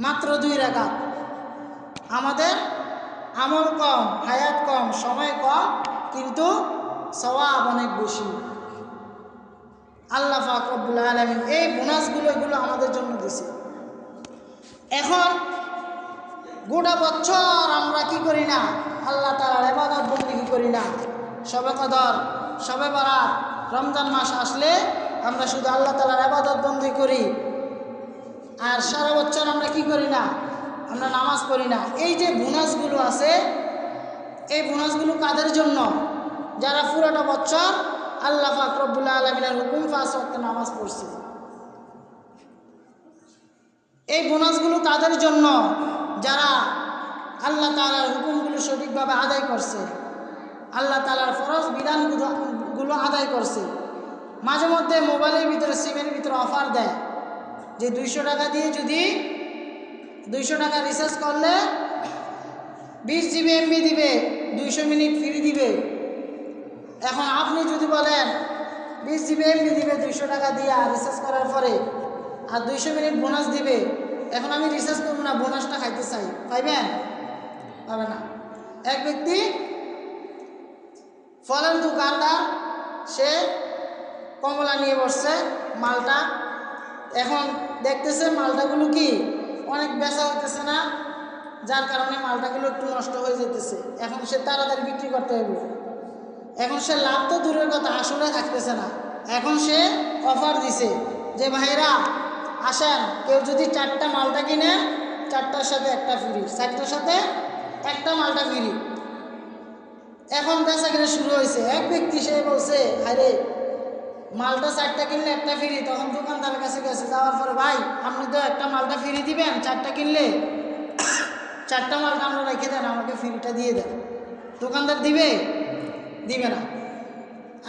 মাত্র 2 রাকাত। আমাদের আমল কম, হায়াত কম, সময় কম, কিন্তু সওয়াব অনেক বেশি। আল্লাহ পাক রব্বুল আলামিন এই বোনাসগুলো এগুলো আমাদের জন্য দিয়েছে। এখন গোটা বছর আমরা কি করি না, আল্লাহ তাআলার ইবাদত বন্দেগী করি না। শবে কদর, শবে বরাত, রমজান মাস আসলে আমরা শুধু আল্লাহ তাআলার ইবাদত বন্দেগী করি, আর সারা বছর আমরা কি করি না, আমরা নামাজ পড়ি না। এই যে বোনাসগুলো আছে, এই বোনাসগুলো কাদের জন্য? যারা পুরোটা বছর আল্লাহ পাক রব্বুল আলামিনের হুকুম 5 ওয়াক্ত নামাজ পড়ছে। এই বোনাসগুলো তাদের জন্য যারা আল্লাহ তাআলার হুকুমগুলো সঠিকভাবে আদায় করছে, আল্লাহ তাআলার ফরজ বিধানগুলো আদায় করছে। মাঝে মধ্যে মোবাইলের ভিতরে, সিমের ভিতরে অফার দেয় যে 200 টাকা দিয়ে যদি 200 টাকা রিচার্জ করলে 20 GB MB দিবে, 200 মিনিট ফ্রি দিবে। এখন আপনি যদি বলেন 20 GB MB দিবে 200 টাকা দিয়ে রিচার্জ করার পরে, আর 200 মিনিট বোনাস দিবে, এখন আমি রিচার্জ করবো না, বোনাসটা খাইতে চাই, পাইবেন? পাবে না। এক ব্যক্তি ফলের দোকানদার, সে কমলা নিয়ে বসছে, মালটা এখন দেখতেছে মালটাগুলো কি অনেক বেচা হইতেছে না, যার কারণে মালটাগুলো একটু নষ্ট হয়ে যেতেছে। এখন সে তাড়াতাড়ি বিক্রি করতে হবে। এখন সে লাভ তো দূরের কথা, আসলে থাকতেছে না। এখন সে অফার দিছে যে ভাইরা আসেন, কেউ যদি 4টা মালটা কিনে 4টার সাথে একটা ফ্রি, 4টার সাথে একটা মালটা ফ্রি। এখন বেচা কিনে শুরু হয়েছে। এক ব্যক্তি সে বলছে, আরে মালটা 4টা কিনলে একটা ফ্রি। তখন দোকানদারের কাছে গেছে, যাওয়ার পরে, ভাই আপনি তো একটা মালটা ফ্রি দিবেন, 4টা কিনলে 4টা মালটা আমরা রেখে দেন, আমাকে ফ্রিটা দিয়ে দেন। দোকানদার দিবে? দিবে না।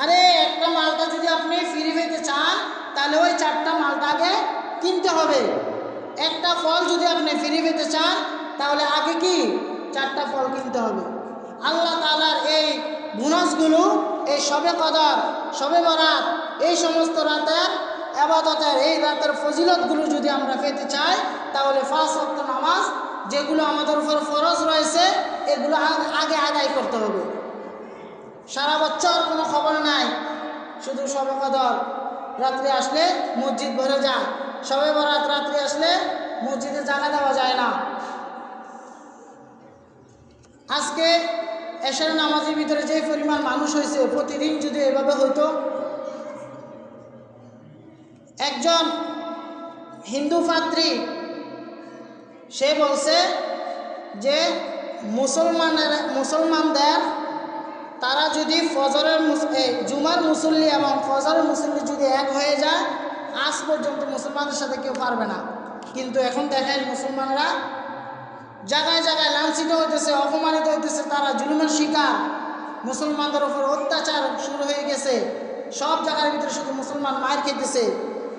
আরে একটা মালটা যদি আপনি ফ্রি পেতে চান তাহলে ওই 4টা মালটা আগে কিনতে হবে। একটা ফল যদি আপনি ফ্রি পেতে চান তাহলে আগে কি 4টা ফল কিনতে হবে। আল্লাহ তাআলার এই বোনাসগুলো, এই শবে কদর, শবে বরাত, এই সমস্ত রাতের ইবাদতের, এই রাতের ফজিলতগুলো যদি আমরা পেতে চাই তাহলে 5 ওয়াক্ত নামাজ যেগুলো আমাদের উপর ফরজ রয়েছে এগুলো আগে আদায় করতে হবে। সারা বছর কোনো খবর নাই, শুধু শবে কদর রাত্রে আসলে মসজিদ ভরে যায়, শবে বরাত রাত্রে আসলে মসজিদে জায়গা দেওয়া যায় না। আজকে এশার নামাজের ভিতরে যে পরিমাণ মানুষ হয়েছে, প্রতিদিন যদি এভাবে হইতো। একজন হিন্দু পাদ্রী সে বলছে যে মুসলমানদের তারা যদি জুমার মুসল্লি এবং ফজরের মুসল্লি যদি এক হয়ে যায়, আজ পর্যন্ত মুসলমানদের সাথে কেউ পারবে না। কিন্তু এখন দেখেন মুসলমানরা জায়গায় জায়গায় লাঞ্ছিত হইতেছে, অপমানিত হইতেছে, তারা জুলুমের শিকার। মুসলমানদের উপর অত্যাচার শুরু হয়ে গেছে, সব জায়গার ভিতরে শুধু মুসলমান মার খেতেছে।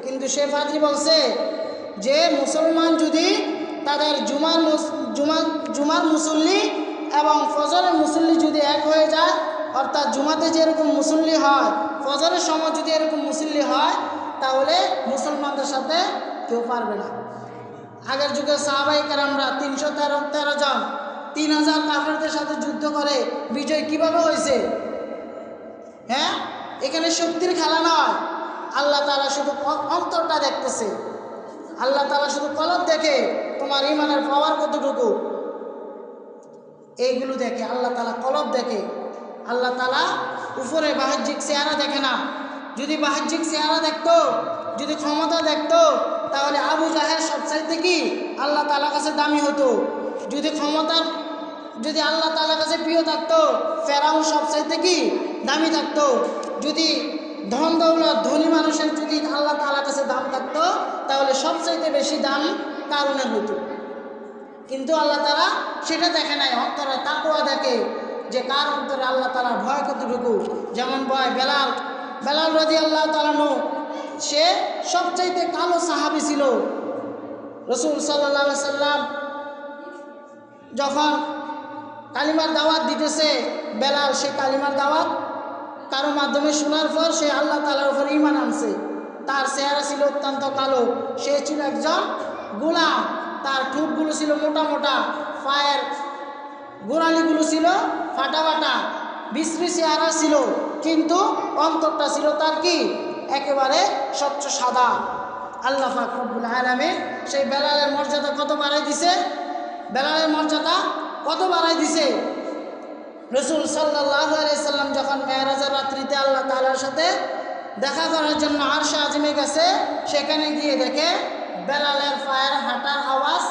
কিন্তু সে পাদ্রী বলছে যে মুসলমান যদি তাদের জুমার মুসল্লি এবং ফজরের মুসল্লি যদি এক হয়ে যায়, অর্থাৎ জুমাতে যেরকম মুসল্লি হয়, ফজরের সময় যদি এরকম মুসল্লি হয়, তাহলে মুসলমানদের সাথে কেউ পারবে না। আগের যুগে সাহাবায়ে কেরামরা 313 জন 3000 কাফেরদের সাথে যুদ্ধ করে বিজয় কিভাবে হয়েছে? হ্যাঁ, এখানে শক্তির খেলা নয়। আল্লাহ তাআলা শুধু অন্তরটা দেখতেছে। আল্লাহ তাআলা শুধু কলব দেখে, তোমার ঈমানের পাওয়ার কতটুকু, এইগুলো দেখে। আল্লাহ তাআলা কলব দেখে। আল্লাহ তাআলা উপরে বাহ্যিক চেহারা দেখে না। যদি বাহ্যিক চেহারা দেখতো, যদি ক্ষমতা দেখতো, তাহলে আবু জাহেল সবচাইতে কি আল্লাহ তাআলার কাছে দামি হতো। যদি আল্লাহ তাআলার কাছে প্রিয় থাকতো, ফেরাউন সবচাইতে কি দামি থাকতো। যদি ধন দৌলত, ধনী মানুষের যদি আল্লাহ তাআলার কাছে দাম থাকতো, তাহলে সবচাইতে বেশি দাম কারুনের হতো। কিন্তু আল্লাহ তাআলা সেটা দেখে নাই, অন্তরে তাকওয়া দেখে, যে কার অন্তরে আল্লাহ তাআলার ভয় কতটুকু। যেমন ভয় বেলাল রাদিয়াল্লাহু তাআলা আনহু, সে সবচাইতে কালো সাহাবী ছিল। রাসূল সাল্লাল্লাহু আলাইহি সাল্লাম যখন কালিমার দাওয়াত দিতেছে বেলাল, সে কালিমার দাওয়াত কারো মাধ্যমে শোনার পর সে আল্লাহ তাআলার উপর ঈমান আনছে। তার চেহারা ছিল অত্যন্ত কালো, সে ছিল একজন গোলাম, তার ঠোঁটগুলো ছিল মোটা মোটা, পায়ের গোড়ালিগুলো ছিল ফাটা ফাটা, বিশ্রী চেহারা ছিল, কিন্তু অন্তরটা ছিল তার কি একেবারে স্বচ্ছ সাদা। আল্লাহ পাক রব্বুল আলামিন সেই বেলালের মর্যাদা কত বাড়াই দিছে, বেলালের মর্যাদা কত বাড়াই দিছে। রাসূল সাল্লাল্লাহু আলাইহি সাল্লাম যখন মেরাজের রাত্রিতে আল্লাহ তাআলার সাথে দেখা করার জন্য আরশে আজিমে গেছে, সেখানে গিয়ে দেখে বেলালের পায়ের হাঁটার আওয়াজ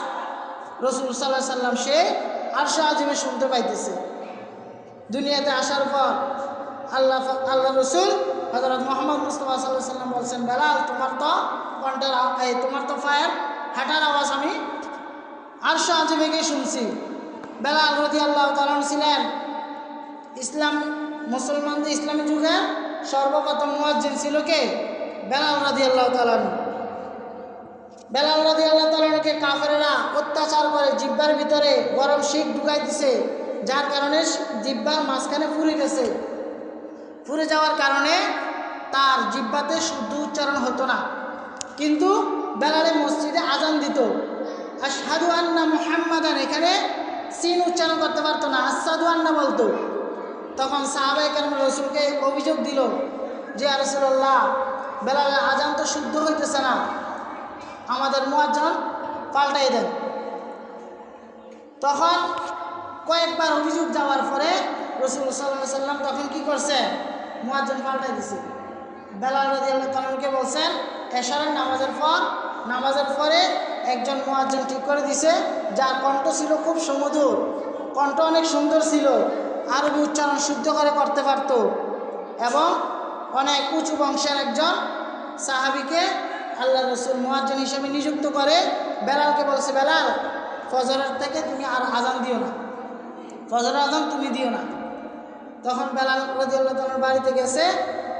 রাসূল সাল্লাল্লাহু আলাইহি সাল্লাম সে আরশে আজিমে শুনতে পাইতেছে। দুনিয়াতে আসার পর আল্লাহ রসুল হযরত মুহাম্মদ মুস্তাফা সাল্লাল্লাহু আলাইহি সাল্লাম বলছেন, বেলাল তোমার তো পায়ের হাঁটার আওয়াজ আমি আরশে আজিমে গিয়ে শুনছি। বেলাল রাদিয়াল্লাহু তাআলা ছিলেন মুসলমানদের ইসলামী যুগে সর্বপ্রথম মুয়াজ্জিন ছিল কে? বেলাল রাদিয়াল্লাহু তাআলা। বেলাল রাদিয়াল্লাহু তাআলাকে কাফেররা অত্যাচার করে জিহ্বার ভিতরে গরম শিক ঢুকাই দিছে, যার কারণে জিহ্বার মাঝখানে পুড়ে গেছে। পুড়ে যাওয়ার কারণে তার জিহ্বাতে শুদ্ধ উচ্চারণ হতো না, কিন্তু বেলালে মসজিদে আজান দিত, আশহাদু আন্না মুহাম্মাদান, এখানে সিন উচ্চারণ করতে পারতো না, আশহাদু আন্না বলতো। তখন সাহাবায়ে কেরাম রাসূলকে অভিযোগ দিল যে ইয়া রাসূলুল্লাহ, বেলালের আজান তো শুদ্ধ হইতেছে না, আমাদের মুয়াজ্জিন পাল্টাই দেন। তখন কয়েকবার অভিযোগ যাওয়ার পরে রাসূল সাল্লাল্লাহু আলাইহি সাল্লাম তখন কি করছে? মুয়াজ্জিন পাল্টাই দিছে। বেলাল রাদিয়াল্লাহু তাআলাকে বলছেন এশারের নামাজের পরে একজন মুয়াজ্জিন ঠিক করে দিছে, যার কণ্ঠ ছিল খুব সুমধুর, কণ্ঠ অনেক সুন্দর ছিল, আরবি উচ্চারণ শুদ্ধ করে করতে পারত, এবং অনেক উঁচু বংশের একজন সাহাবীকে আল্লাহ রসুল মুয়াজ্জিন হিসেবে নিযুক্ত করে বেলালকে বলছে, বেলাল ফজরের থেকে তুমি আর আজান দিও না, ফজরের আজান তুমি দিও না। তখন বেলাল রাদিয়াল্লাহু তাআলার বাড়িতে গেছে,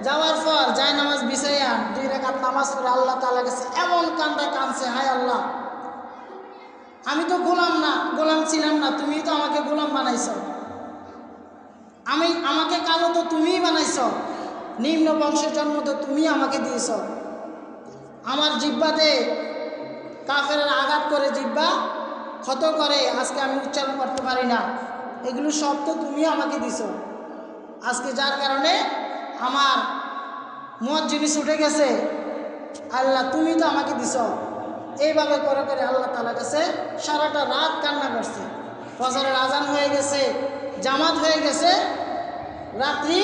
যাওয়ার পর যায় নামাজ বিছাইয়া 2 রাকাত নামাজ পড়ে আল্লাহ তাআলার কাছে এমন কাঁদছে, হায় আল্লাহ, আমি তো গোলাম ছিলাম না, তুমি তো আমাকে গোলাম বানাইছো, আমাকে কালো তো তুমিই বানাইছো, নিম্ন বংশের জন্ম তো তুমি আমাকে দিয়েছ, আমার জিহ্বাতে কাফেররা আঘাত করে জিহ্বা ক্ষত করে আজকে আমি উচ্চারণ করতে পারি না, এগুলো সব তো তুমি আমাকে দিছো, আজকে যার কারণে আমার মুয়াজ্জিন ছুটে গেছে, আল্লাহ তুমি তো আমাকে দিছো। এইভাবে করে করে আল্লাহ তাআলার কাছে সারাটা রাত কান্না করছে। ফজরের আজান হয়ে গেছে, জামাত হয়ে গেছে, রাত্রি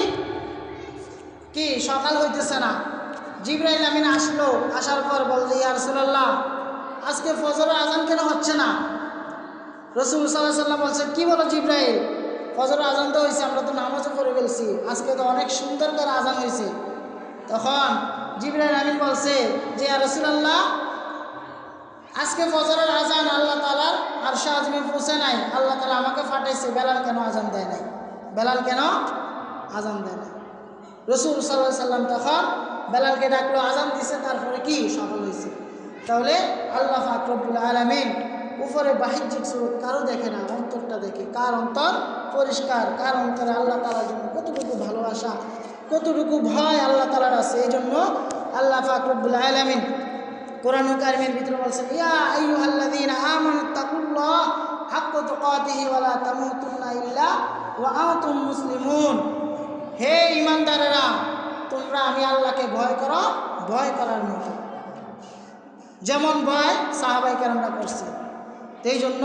কি সকাল হইতেছে না। জিবরাইল আমিন আসলো, আসার পর বলল, ইয়া রাসূলুল্লাহ, আজকে ফজরের আজান কেন হচ্ছে না? রাসূল সাল্লাল্লাহু আলাইহি ওয়াসাল্লাম বলছে, কি বলো জিবরাইল, ফজরের আজান তো হয়েছে, আমরা তো নামাজও পড়ে ফেলছি, আজকে তো অনেক সুন্দর করে আজান হয়েছে। তখন জিবরাইল আমিন বলছে যে ইয়া রাসূলুল্লাহ, আজকে ফজরের আজান আল্লাহ তাআলার আরশে আজিমে পৌঁছে নাই, আল্লাহ তাআলা আমাকে পাঠাইছে, বেলাল কেন আজান দেয় নাই, বেলাল কেন আজান দেয় নাই? রাসূল সাল্লাল্লাহু আলাইহি ওয়াসাল্লাম তখন বেলালকে ডাকলো, আজান দিছে, তারপরে কি সফল হয়েছে। তাহলে আল্লাহ পাক রব্বুল আলামিন উপরে বাহ্যিক স্বরূপ কারো দেখে না, অন্তরটা দেখে। কার অন্তর পরিষ্কার, কার অন্তরে আল্লাহ তাআলার জন্য কতটুকু ভালোবাসা, কতটুকু ভয় আল্লাহ তাআলার আছে। এই জন্য আল্লাহ পাক রব্বুল আলামিন কোরআনুল কারীমের ভিতরে বলছেন, ইয়া আইয়ুহাল্লাযীনা আমানুত্তাকুল্লাহ হাক্কা তুকাতিহি ওয়া লা তামুতুন্না ইল্লা ওয়া আনতুম মুসলিমুন। হে ঈমানদারেরা, তোমরা আমি আল্লাহকে ভয় করো, ভয় করার মতো, যেমন ভয় সাহাবায়ে কেরামরা করছে। এই জন্য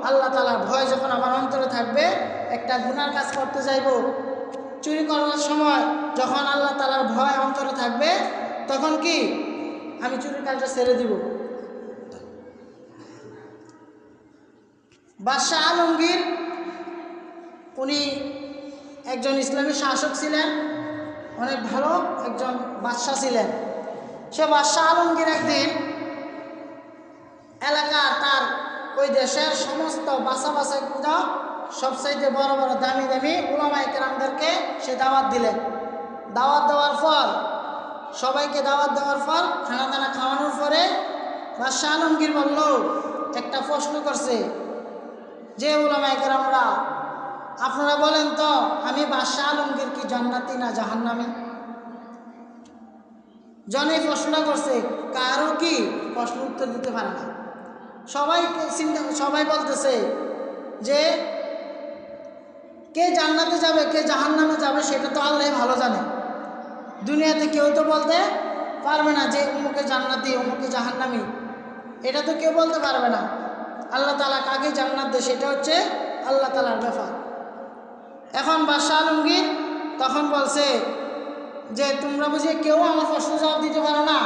আল্লাহ তাআলার ভয় যখন আমার অন্তরে থাকবে, একটা গুনার কাজ করতে যাইব, চুরি করার সময় যখন আল্লাহ তাআলার ভয় অন্তরে থাকবে, তখন কি আমি চুরির কাজটা ছেড়ে দিব। বাদশাহ আলমগীর উনি একজন ইসলামী শাসক ছিলেন, অনেক ভালো একজন বাদশাহ ছিলেন। সে বাদশাহ আলমগীর একদিন এলাকার তার ওই দেশের সমস্ত বাছাই পূজা সবচাইতে বড় বড় দামি দামি উলামায়ে কেরামদেরকে সে দাওয়াত দিলেন। দাওয়াত দেওয়ার পর সবাইকে দাওয়াত দেওয়ার পর খানা দানা খাওয়ানোর পরে বাদশাহ আলমগীর বলল, একটা প্রশ্ন করছে যে উলামায়ে কেরামরা আপনারা বলেন তো আমি বাদশাহ আলমগীর কি জান্নাতি না জাহান্নামী? জনে প্রশ্ন করছে, কারো কি প্রশ্ন উত্তর দিতে পারে না। সবাই বলতেছে যে কে জান্নাতে যাবে কে জাহান্নামে যাবে সেটা তো আল্লাহ ভালো জানে। দুনিয়াতে কেউ তো বলতে পারবে না যে অমুকে জান্নাতি অমুকে জাহান্নামী, এটা তো কেউ বলতে পারবে না। আল্লাহ তাআলা কাকে জান্নাত দেয় সেটা হচ্ছে আল্লাহ তাআলার ব্যাপার। এখন বাদশাহ আলমগীর তখন বলছে যে তোমরা বুঝি কেউ আমার প্রশ্ন জবাব দিতে পারো না?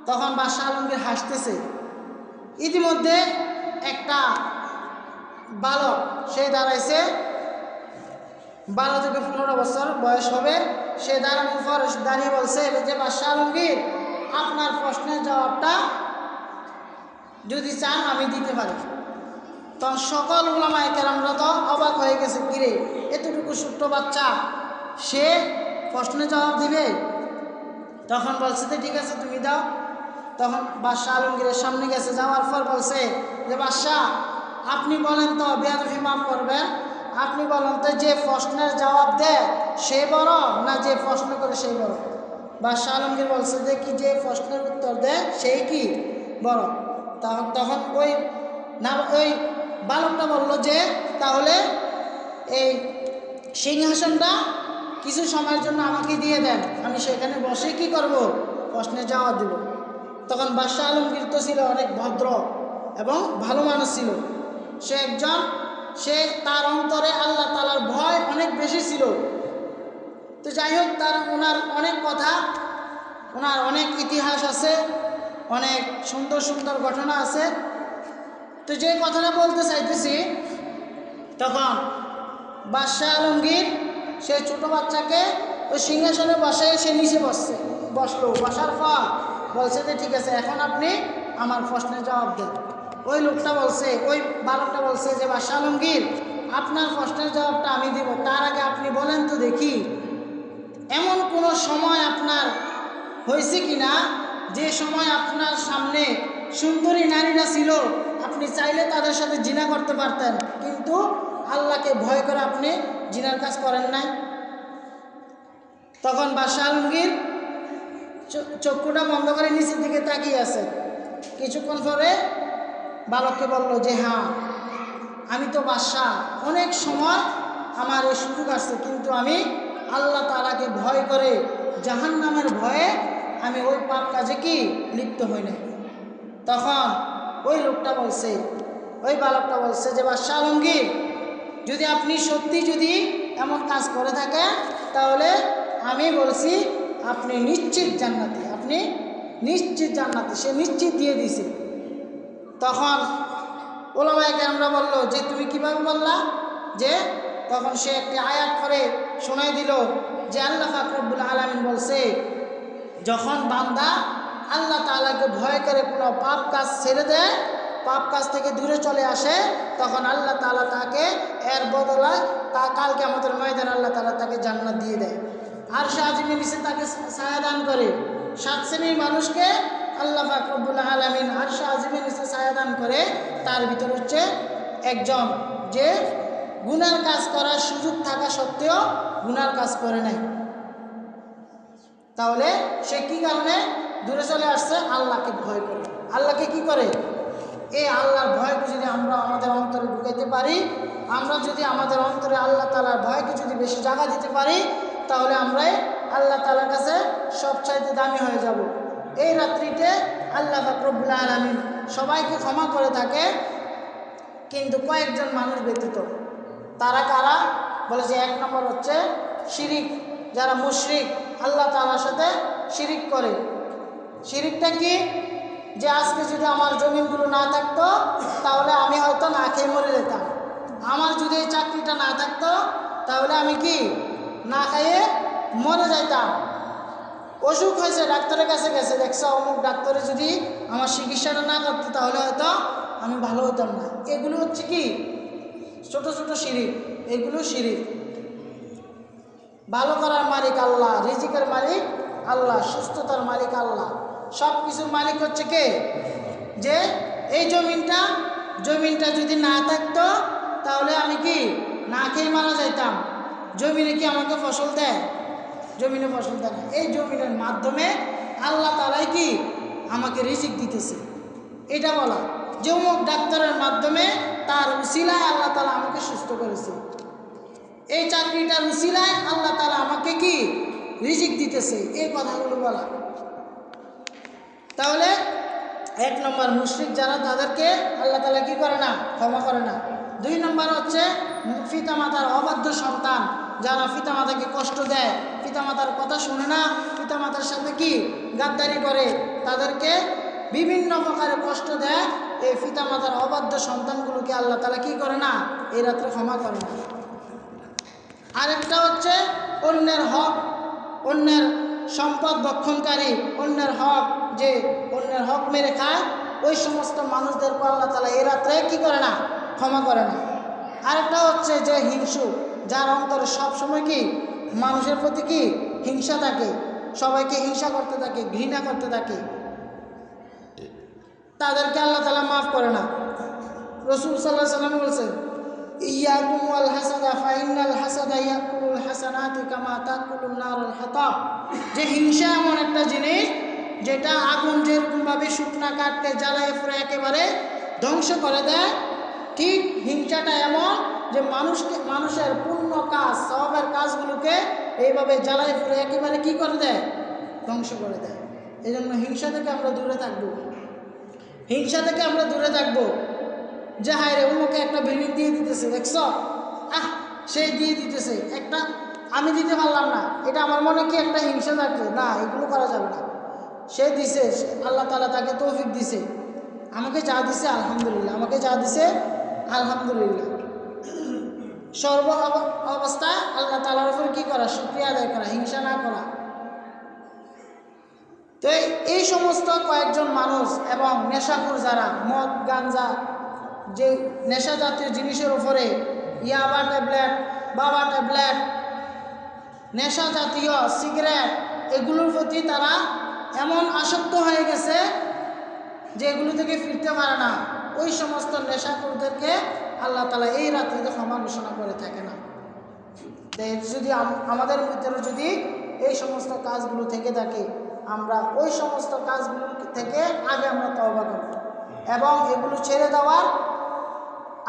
তখন বাদশাহ আলমগীর হাসতেছে। ইতিমধ্যে একটা বালক সে দাঁড়াইছে, 12 থেকে 15 বছর বয়স হবে। সে দাঁড়ানোর পর দাঁড়িয়ে বলছে যে বাদশাহ আলমগীর আপনার প্রশ্নের জবাবটা যদি চান আমি দিতে পারি। তখন সকল উলামায়ে কেরামরা তো অবাক হয়ে গেছে, কিরে এতটুকু ছোট্ট বাচ্চা সে প্রশ্নের জবাব দিবে? তখন বলছে যে ঠিক আছে তুমি দাও। তখন বাদশাহ আলমগীরের সামনে গেছে, যাওয়ার পর বলছে যে বাদশাহ আপনি বলেন তো, বেয়াদবি মাফ করবেন, আপনি বলেন তো যে প্রশ্নের জবাব দেয় সে বড় না যে প্রশ্ন করে সেই বড়? বাদশাহ আলমগীর বলছে যে কি যে প্রশ্নের উত্তর দেয় সেই কি বড়? তখন ওই বালকটা বলল যে তাহলে এই সিংহাসনটা কিছু সময়ের জন্য আমাকে দিয়ে দেন, আমি সেখানে বসে কি করব প্রশ্নের জবাব দেব। তখন বাদশাহ আলমগীর তো ছিল অনেক ভদ্র এবং ভালো মানুষ ছিল। সে তার অন্তরে আল্লাহ তাআলার ভয় অনেক বেশি ছিল। তো যাই হোক, ওনার অনেক কথা, ওনার অনেক ইতিহাস আছে, অনেক সুন্দর সুন্দর ঘটনা আছে। তো যে কথাটা বলতে চাইতেছি, তখন বাদশাহ আলমগীর সে ছোট বাচ্চাকে ওই সিংহাসনে বসে সে নিচে বসলো। বসার পর বলছে যে ঠিক আছে এখন আপনি আমার প্রশ্নের জবাব দেন। ওই লোকটা বলছে, ওই বালকটা বলছে যে বাদশাহ আলমগীর আপনার প্রশ্নের জবাবটা আমি দিব, তার আগে আপনি বলেন তো দেখি এমন কোনো সময় আপনার হয়েছে কি না যে সময় আপনার সামনে সুন্দরী নারীরা ছিল, আপনি চাইলে তাদের সাথে জিনা করতে পারতেন কিন্তু আল্লাহকে ভয় করে আপনি জিনার কাজ করেন নাই? তখন বাদশাহ আলমগীর চক্ষুটা বন্ধ করে নিচের দিকে তাকিয়ে আছে। কিছুক্ষণ পরে বালককে বলল যে হ্যাঁ আমি তো বাদশাহ, অনেক সময় আমার এই সুযোগ আসছে কিন্তু আমি আল্লাহ তাআলাকে ভয় করে জাহান্নামের ভয়ে আমি ওই পাপ কাজে কি লিপ্ত হই না। তখন ওই লোকটা বলছে, ওই বালকটা বলছে যে বাদশাহ আলমগীর যদি আপনি সত্যি যদি এমন কাজ করে থাকেন তাহলে আমি বলছি আপনি নিশ্চিত জান্নাতি, আপনি নিশ্চিত জান্নাতি। সে নিশ্চিত দিয়ে দিছে। তখন ওলামায়ে কেরামরা বলল যে তুমি কিভাবে বললা? যে তখন সে একটি আয়াত করে শোনাই দিল যে আল্লাহ পাক রব্বুল আলামিন বলছে যখন বান্দা আল্লাহ তাআলাকে ভয় করে কোনো পাপ কাজ ছেড়ে দেয়, পাপ কাজ থেকে দূরে চলে আসে, তখন আল্লাহ তাআলা তাকে এর বদলায় কাল কিয়ামতের ময়দানে আল্লাহ তাআলা তাকে জান্নাত দিয়ে দেয়। আরশে আজিমের নিচে তাকে ছায়া দান করে। 7 শ্রেণীর মানুষকে আল্লাহ পাক রব্বুল আলামিন আরশে আজিমের নিচে ছায়া দান করে। তার ভিতর হচ্ছে একজন যে গুনার কাজ করার সুযোগ থাকা সত্ত্বেও গুনার কাজ করে নাই। তাহলে সে কি কারণে দূরে চলে আসছে? আল্লাহকে ভয় করে। আল্লাহকে কি করে? এই আল্লাহর ভয়কে যদি আমরা আমাদের অন্তরে ঢুকাইতে পারি, আমরা যদি আমাদের অন্তরে আল্লাহ তাআলার ভয়কে যদি বেশি জায়গা দিতে পারি, তাহলে আমরাই আল্লাহ তাআলার কাছে সবচাইতে দামি হয়ে যাব। এই রাত্রিতে আল্লাহ পাক রব্বুল আলামিন সবাইকে ক্ষমা করে থাকে, কিন্তু কয়েকজন মানুষ ব্যতীত। তারা কারা? বলে যে 1 নম্বর হচ্ছে শিরিক, যারা মুশরিক, আল্লাহ তাআলার সাথে শিরিক করে। শিরিকটা কি? যে আজকে যদি আমার জমিনগুলো না থাকতো তাহলে আমি হয়তো না খেয়ে মরে যেতাম। আমার যদি এই চাকরিটা না থাকতো তাহলে আমি কি না খাইয়ে মরে যাইতাম। অসুখ হয়েছে, ডাক্তারের কাছে গেছে, দেখছে অমুক ডাক্তারে যদি আমার চিকিৎসাটা না করতো তাহলে হয়তো আমি ভালো হতাম না। এগুলো হচ্ছে কি ছোট ছোট শিরিক, এগুলো শিরিক। ভালো করার মালিক আল্লাহ, রিজিকের মালিক আল্লাহ, সুস্থতার মালিক আল্লাহ, সব কিছুর মালিক হচ্ছে কে? যে এই জমিনটা যদি না থাকতো তাহলে আমি কি না খেয়ে মারা যাইতাম, জমিনে কি আমাকে ফসল দেয়? জমিনে ফসল দেয় না। এই জমিনের মাধ্যমে আল্লাহ তাআলাই কি আমাকে রিজিক দিতেছে, এটা বলা। যে অমুক ডাক্তারের মাধ্যমে তার উসিলায় আল্লাহ তাআলা আমাকে সুস্থ করেছে, এই চাকরিটার উসিলায় আল্লাহ তাআলা আমাকে কি রিজিক দিতেছে, এই কথাগুলো বলা। তাহলে 1 নম্বর মুশরিক যারা, তাদেরকে আল্লাহ তাআলা কি করে না? ক্ষমা করে না। 2 নম্বর হচ্ছে পিতামাতার অবাধ্য সন্তান, যারা পিতামাতাকে কষ্ট দেয়, পিতামাতার কথা শুনে না, পিতামাতার সাথে কি গাদ্দারি করে, তাদেরকে বিভিন্ন প্রকারে কষ্ট দেয়। এই পিতামাতার অবাধ্য সন্তানগুলোকে আল্লাহ তাআলা কি করে না? এই রাত্রে ক্ষমা করে না। আরেকটা হচ্ছে অন্যের হক, অন্যের সম্পদ ভক্ষণকারী, অন্যের হক, যে অন্যের হক মেরে খায়, ওই সমস্ত মানুষদেরকে আল্লাহ তাআলা এই রাত্রে কি করে না? ক্ষমা করে না। আরেকটা হচ্ছে যে হিংসুক, যার অন্তরে সবসময় কি মানুষের প্রতি কি হিংসা থাকে, সবাইকে হিংসা করতে থাকে, ঘৃণা করতে থাকে, তাদেরকে আল্লাহ তাআলা মাফ করে না। রাসূল সাল্লাল্লাহু আলাইহি ওয়াসাল্লাম বলেছেন, ইয়াকুম ওয়াল হাসাদা ফাইনাল হাসাদা ইয়াকুলুল হাসানাতি কামা তাকুলুন নারুল হাতাব। যে হিংসা এমন একটা জিনিস যেটা আগুন যেরকমভাবে শুকনা কাঠকে জ্বালায় পুরো একেবারে ধ্বংস করে দেয়, ঠিক হিংসাটা এমন যে মানুষের পুণ্য কাজ, সওয়াবের কাজগুলোকে এইভাবে জ্বালায় পুরো একেবারে কি করে দেয়? ধ্বংস করে দেয়। এই জন্য হিংসা থেকে আমরা দূরে থাকবো, হিংসা থেকে আমরা দূরে থাকবো। যে হায় রে অমুকে একটা বিল্ডিং দিয়ে দিতেছে, দেখছ, সে দিয়ে দিতেছে, একটা আমি দিতে পারলাম না, এটা আমার মনে কি একটা হিংসা থাকবে? না, এগুলো করা যাবে না। সে দিছে, আল্লাহ তাআলা তাকে তৌফিক দিছে, আমাকে যা দিছে আলহামদুলিল্লাহ, আমাকে যা দিছে আলহামদুলিল্লাহ। সর্ব অবস্থায় আল্লাহ তাআলার উপর কি করা? শুকরিয়া আদায় করা, হিংসা না করা। তো এই সমস্ত কয়েকজন মানুষ এবং নেশাখোর যারা, মদ গাঞ্জা, যে নেশা জাতীয় জিনিসের উপরে, ইয়াবা ট্যাবলেট, বাবা ট্যাবলেট, নেশা জাতীয় সিগারেট, এগুলোর প্রতি তারা এমন আসক্ত হয়ে গেছে যে এগুলো থেকে ফিরতে পারে না। ওই সমস্ত নেশাখোরদেরকে আল্লাহ তাআলা এই রাত্রিতে ক্ষমা ঘোষণা করে থাকে না। যদি আমাদের ভিতরে যদি এই সমস্ত কাজগুলো থেকে থাকে, আমরা ওই সমস্ত কাজগুলো থেকে আগে আমরা তওবা করব এবং এগুলো ছেড়ে দেওয়ার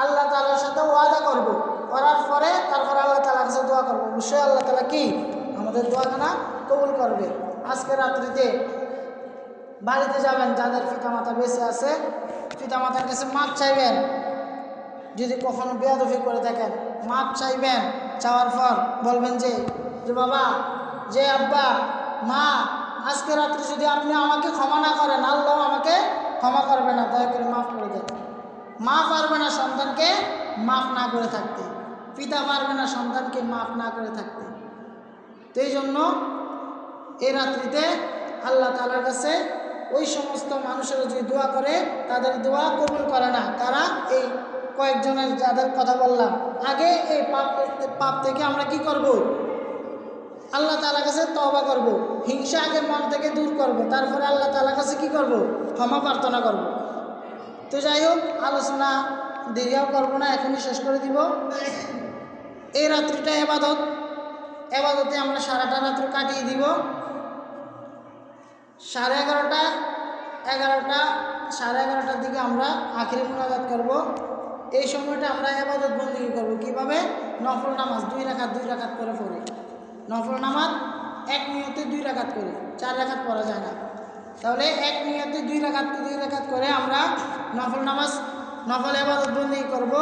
আল্লাহ তাআলার সাথে ওয়াদা করব, করার পরে তারপর আল্লাহ তাআলার কাছে দোয়া করব। অবশ্যই আল্লাহ তাআলা কি আমাদের দোয়াখানা কবুল করবে। আজকে রাত্রিতে বাড়িতে যাবেন, যাদের পিতামাতা বেঁচে আছে, পিতামাতার কাছে মাপ চাইবেন। যদি কখনো বেয়াদবি করে থাকেন, মাপ চাইবেন। চাওয়ার পর বলবেন যে বাবা, যে আব্বা, মা, আজকে রাত্রে যদি আপনি আমাকে ক্ষমা না করেন, আল্লাহ আমাকে ক্ষমা করবে না, দয়া করে মাফ করে দেন। মা পারবে না সন্তানকে মাফ না করে থাকতে, পিতা পারবে না সন্তানকে মাফ না করে থাকতে। তো এই জন্য এই রাত্রিতে আল্লাহ তাআলার কাছে ওই সমস্ত মানুষেরা যদি দোয়া করে, তাদের দোয়া কবুল করে না। তারা এই কয়েকজনের যাদের কথা বললাম আগে, এই পাপ থেকে আমরা কি করব? আল্লাহ তাআলার কাছে তওবা করব, হিংসা আগে মন থেকে দূর করব, তারপরে আল্লাহ তাআলার কাছে কি করব? ক্ষমা প্রার্থনা করব। তো যাই হোক, আলোচনা দেরিও করব না, এখনই শেষ করে দিব। এই রাত্রিটা ইবাদত, ইবাদতে আমরা সারাটা রাত্র কাটিয়ে দিব। 11:30 দিকে আমরা আখিরি মুনাজাত করব। এই সময়টা আমরা ইবাদত বন্দেগী করব। কিভাবে? নফল নামাজ 2 রাকাত করে পড়ে। নফল নামাজ এক নিয়তে 2 রাকাত করে, 4 রাকাত পড়া যায় না। তাহলে এক নিয়তে 2 রাকাত করে আমরা নফল ইবাদত বন্দেগী করব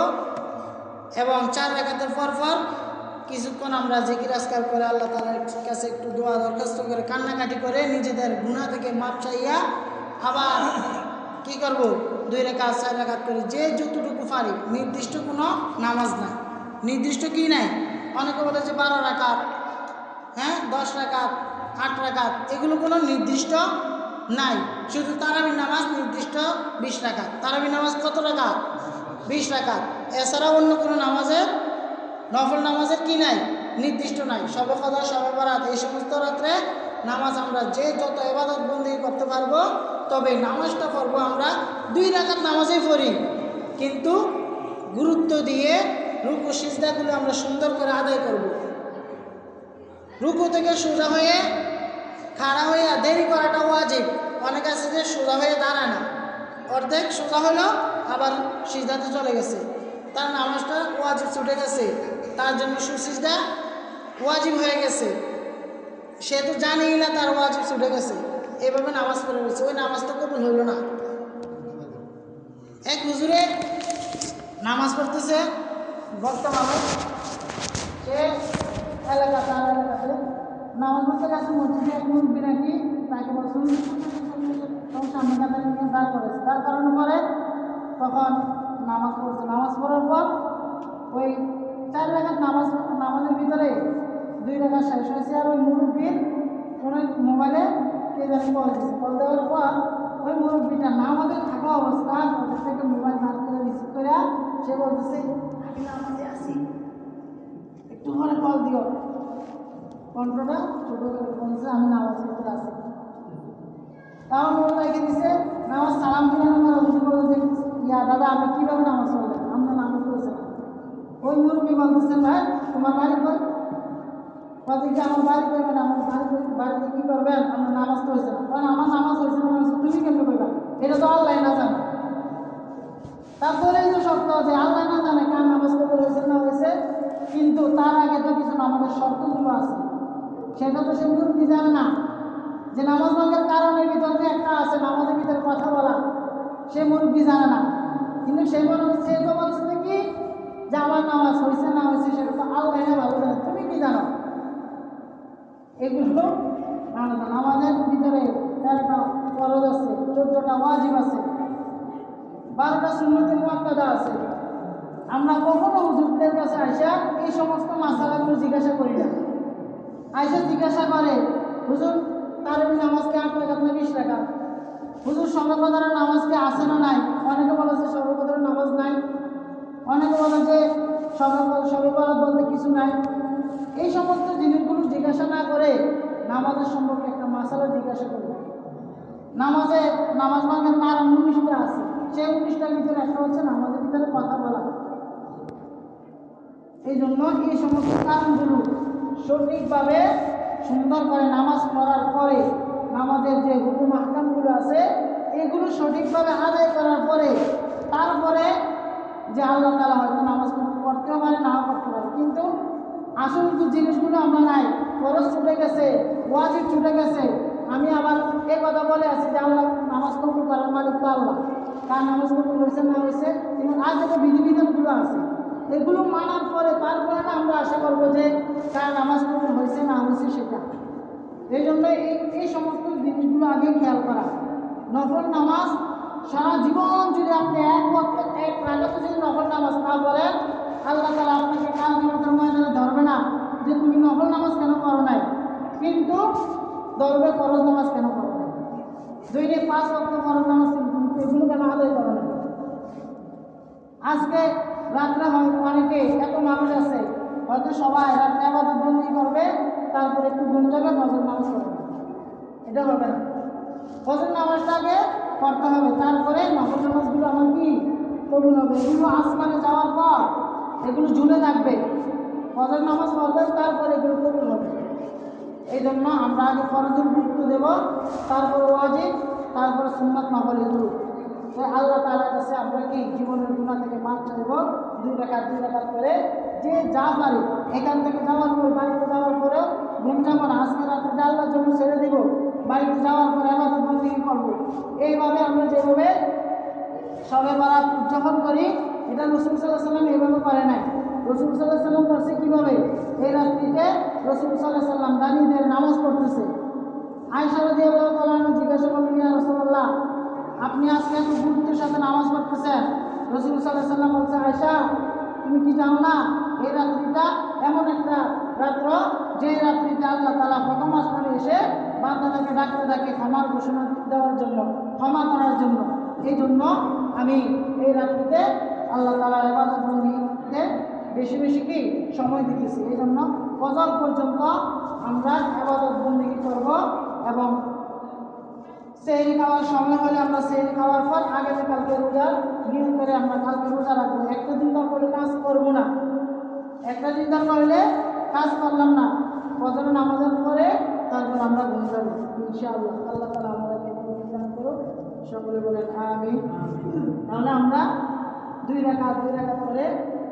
এবং 4 রাকাতের পর কিছুক্ষণ আমরা জিকির আজকার করে আল্লাহ তাআলার কাছে একটু দোয়া দরখাস্ত করে, কান্নাকাটি করে, নিজেদের গুনাহ থেকে মাপ চাইয়া আবার কি করব? 2 রাকাত 4 রাকাত করে, যে যতটুকু পারি। নির্দিষ্ট কোনো নামাজ নাই, নির্দিষ্ট কি নাই। অনেকে বলে যে 12 রাকাত, 10 রাকাত, 8 রাকাত, এগুলো কোনো নির্দিষ্ট নাই। শুধু তারাবি নামাজ নির্দিষ্ট 20 রাকাত। তারাবি নামাজ কত রাকাত? 20 রাকাত। এছাড়া অন্য কোনো নামাজের, নফল নামাজের কি নাই? নির্দিষ্ট নাই। শবে কদর, শবে বরাত, এই সমস্ত রাত্রে নামাজ আমরা যে যত ইবাদত বন্দেগী করতে পারবো, তবে নামাজটা পড়বো আমরা 2 রাকাত নামাজই পড়ি, কিন্তু গুরুত্ব দিয়ে রুকু সিজদাগুলো আমরা সুন্দর করে আদায় করব। রুকু থেকে সোজা হয়ে খাড়া হয়ে দেরি করাটা ওয়াজিব। অনেক আছে যে সোজা হয়ে দাঁড়ায় না, অর্ধেক সোজা হলো আবার সিজদাতে চলে গেছে, তার নামাজটা ওয়াজিব ছুটে গেছে, তার জন্য সুসিজদা ওয়াজিব হয়ে গেছে, সে তো জানেই না তার ওয়াজিব ছুটে গেছে, এভাবে নামাজ পড়ে গেছে, ওই নামাজটা কবুল হইল না। এক হুজুরে নামাজ পড়তেছে বর্তমানে, সে এলাকাতে নামাজ পড়তে গেছে মসজিদে, এক মুরব্বী নাকি তাকে বলছেন তখন সামনে কাতারে নিয়ে দাঁড় করেছে, তার কারণে পরে তখন নামাজ পড়ছে। নামাজ পড়ার পর ওই 4 রাকাত নামাজের ভিতরে 2 রাকাত শেষ হয়েছে, আর ওই মুরব্বীর কোনো মোবাইলে কে জানি কল দিচ্ছে, কল দেওয়ার পর ওই মুরব্বীটা নামাজে থাকা অবস্থা ওদের থেকে মোবাইল হাত করে রিসিভ করে সে বলতেছে আমি নামাজে আছি, একটু পরে কল দিও। কণ্ঠটা ছোট করে বলছে আমি নামাজ ভিতরে আছি। তাও মোবাইল রেখে দিছে, নামাজ সালাম ফিরানোর পর উঠে বলল যে ইয়া দাদা আপনি কীভাবে নামাজ পড়লেন, আমরা নামাজ পড়েছি না। ওই মুরব্বী বলতেছেন ভাই তোমার বাড়ি কই, বলছে আমার বাড়ি কই মানে আমার বাড়িতে কী করবেন, আমরা নামাজ পড়েছি না। কারণ আমার নামাজ হয়েছে না, তুমি কেমন কইবা, এটা তো আল্লাহ না জানে। তারপরে তো সত্য যে আল্লাহ না জানে কার নামাজ কবুল হয়েছে না হয়েছে, কিন্তু তার আগে তো কিছু নামাজের শর্তগুলো আছে, সেটা তো সে মুরব্বী জানে না। যে নামাজ ভাঙার কারণের ভিতরে একটা আছে নামাজের ভিতরে কথা বলা, সে মুরব্বী জানে না, কিন্তু সে তো বলছে কি যে আমার নামাজ হয়েছে না হয়েছে সেটা তো আল্লাহ না ভালো জানে, তুমি কি জানো। এগুলো আলাদা। নামাজের ভিতরে 13টা ফরজ আছে, 14টা ওয়াজিব আছে, 12টা সুন্নতে মুআক্কাদা আছে। আমরা কখনো হুজুরদের কাছে আইসা এই সমস্ত মাসালাগুলো জিজ্ঞাসা করি না। আইসা জিজ্ঞাসা করে হুজুর তারাবি নামাজ কি 8 রাকাত না 20 রাকাত, হুজুর শবে কদরের নামাজ কি আছে না নাই, অনেকে বলে যে শবে কদরের নামাজ নাই, অনেকে বলে যে শবে কদর বলতে কিছু নাই। এই সমস্ত জিনিসগুলো জিজ্ঞাসা না করে নামাজের সম্পর্কে একটা মাসালা জিজ্ঞাসা করবে। নামাজ ভাঙার কারণ 19টা আছে, সেই 19টার ভিতরে একটা হচ্ছে নামাজের ভিতরে কথা বলা। এই জন্য এই সমস্ত কারণগুলো সঠিকভাবে সুন্দর করে নামাজ পড়ার পরে নামাজের যে হুকুম আহকামগুলো আছে এগুলো সঠিকভাবে আদায় করার পরে তারপরে যে আল্লাহ তাআলা হয়তো নামাজ পড়তেও পারে নাও পড়তে পারে, কিন্তু আসল জিনিসগুলো আমরা নাই, ফরজ ছুটে গেছে, ওয়াজিব ছুটে গেছে। আমি আবার এই কথা বলে আছি যে আল্লাহ নামাজ কবুল করার মালিক তো আল্লাহ, কার নামাজ কবুল হয়েছে না হয়েছে এবং আজ যে বিধিবিধানগুলো আছে এগুলো মানার পরে তারপরে না আমরা আশা করবো যে কার নামাজ কবুল হয়েছে না হয়েছে সেটা। এই জন্য এই সমস্ত জিনিসগুলো আগে খেয়াল করা। নফল নামাজ সারা জীবন যদি আপনি এক রাকাতে যদি নফল নামাজ না পড়েন, আল্লাহ তাআলা আপনাকে কাল কিয়ামতের ময়দানে ধরবে না যে তুমি নফল নামাজ কেন করো নাই, কিন্তু ধরবে ফরজ নামাজ কেন করো নাই, 5 ওয়াক্ত ফরজ নামাজ কিন্তু এগুলো কেন আদায় করো নাই। আজকে রাত্রে অনেকে এত মানুষ আছে হয়তো সবাই রাত্রে ইবাদত বন্দেগী করবে, তারপরে একটু ঘুম যাবে, ফজর নামাজ পড়বে, এটা হবে না। ফজর নামাজটাকে পড়তে হবে, তারপরে নফল নামাজগুলো আমার কি কবুল হবে। এগুলো আসমানে যাওয়ার পর এগুলো ঝুলে থাকবে, ফজর নামাজ পড়বে তারপরে এগুলো কবুল হবে। এই জন্য আমরা আগে ফরজের গুরুত্ব দেব, তারপরে ওয়াজিব, তারপরে সুন্নাত নফল। এগুলো আল্লাহ তাআলার কাছে আমরা কি জীবনের গুনাহ থেকে মাফ চাইব, 2 রাকাত করে যে যা পারি। এখান থেকে যাওয়ার পর বাড়িতে যাওয়ার পরেও ঘুম যাব না, আজকে রাত্রে আল্লাহর জন্য ছেড়ে দিব, বাড়িতে যাওয়ার পরে ইবাদত বন্দেগী করব। এইভাবে আমরা যেভাবে শবে বরাত উদযাপন করি এটা রাসূল সাল্লাল্লাহু আলাইহি ওয়াসাল্লাম এইভাবে করে নাই। রাসূল সাল্লাল্লাহু আলাইহি ওয়াসাল্লাম করছে কীভাবে, এই রাত্রিতে রাসূল সাল্লাল্লাহু আলাইহি ওয়াসাল্লাম দাঁড়িয়ে নামাজ পড়তেছে। আয়েশা রাদিয়াল্লাহু তাআলা আনহা জিজ্ঞাসা করলেন ইয়া রাসূলুল্লাহ আপনি আজকে এত গুরুত্বের সাথে নামাজ পড়তেছেন। রাসূল সাল্লাল্লাহু আলাইহি ওয়াসাল্লাম বলছে আয়েশা তুমি কি জানো না এই রাত্রিটা এমন একটা রাত্র যে রাত্রিতে আল্লাহ তাআলা প্রথম আসমানে এসে বান্দাটাকে ডাকতে থাকে ক্ষমার ঘোষণা দেওয়ার জন্য, ক্ষমা করার জন্য। এই জন্য আমি এই রাত্রিতে আল্লাহ তাআলার ইবাদত বন্দেগীতে বেশি বেশি কি সময় দিতেছি। এই জন্য ফজর পর্যন্ত আমরা ইবাদত বন্দেগী করব এবং সেহরি খাওয়ার সময় হলে আমরা সেহরি খাওয়ার পর কালকে রোজার নিয়ম করে আমরা কালকে রোজা রাখবো। একটা দিন তো করে কাজ করবো না, একটা দিন দরকার হলে কাজ করলাম না, ফজর নামাজের পরে তারপর আমরা ঘুম যাবো ইনশাআল্লাহ। আল্লাহ তাআলা আমাদেরকে তৌফিক দান করুন, সকলে বলেন আমিন। তাহলে আমরা 2 রাকাত করে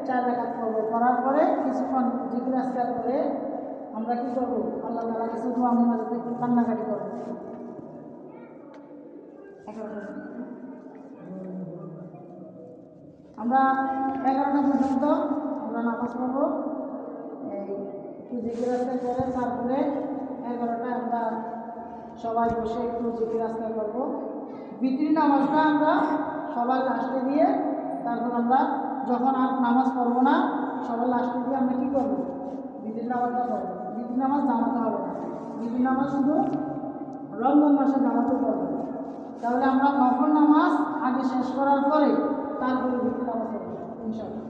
4 রাকাত করবো, করার পরে কিছুক্ষণ জিকির আজকার করে আমরা কি করবো, আল্লাহ তাআলা কিছু দোয়া মোনাজাত একটু কান্নাকাটি করবো। আমরা 11টা পর্যন্ত আমরা নামাজ পড়বো, এই একটু জিকির আজকার করে তারপরে 11টায় আমরা সবাই বসে একটু জিকির আজকার করবো। বিতির নামাজটা আমরা সবার লাস্টে দিয়ে তারপর আমরা যখন আর নামাজ পড়বো না সবার লাস্টে দিয়ে আমরা কী করবো, বিতির নামাজটা পড়বো। বিতির নামাজ জামাতে হবে না, বিতির নামাজ শুধু রমজান মাসে জামাতে পড়বো। তাহলে আমরা নফল নামাজ আগে শেষ করার পরে তারপরে বিতির নামাজ পড়বো ইনশাআল্লাহ।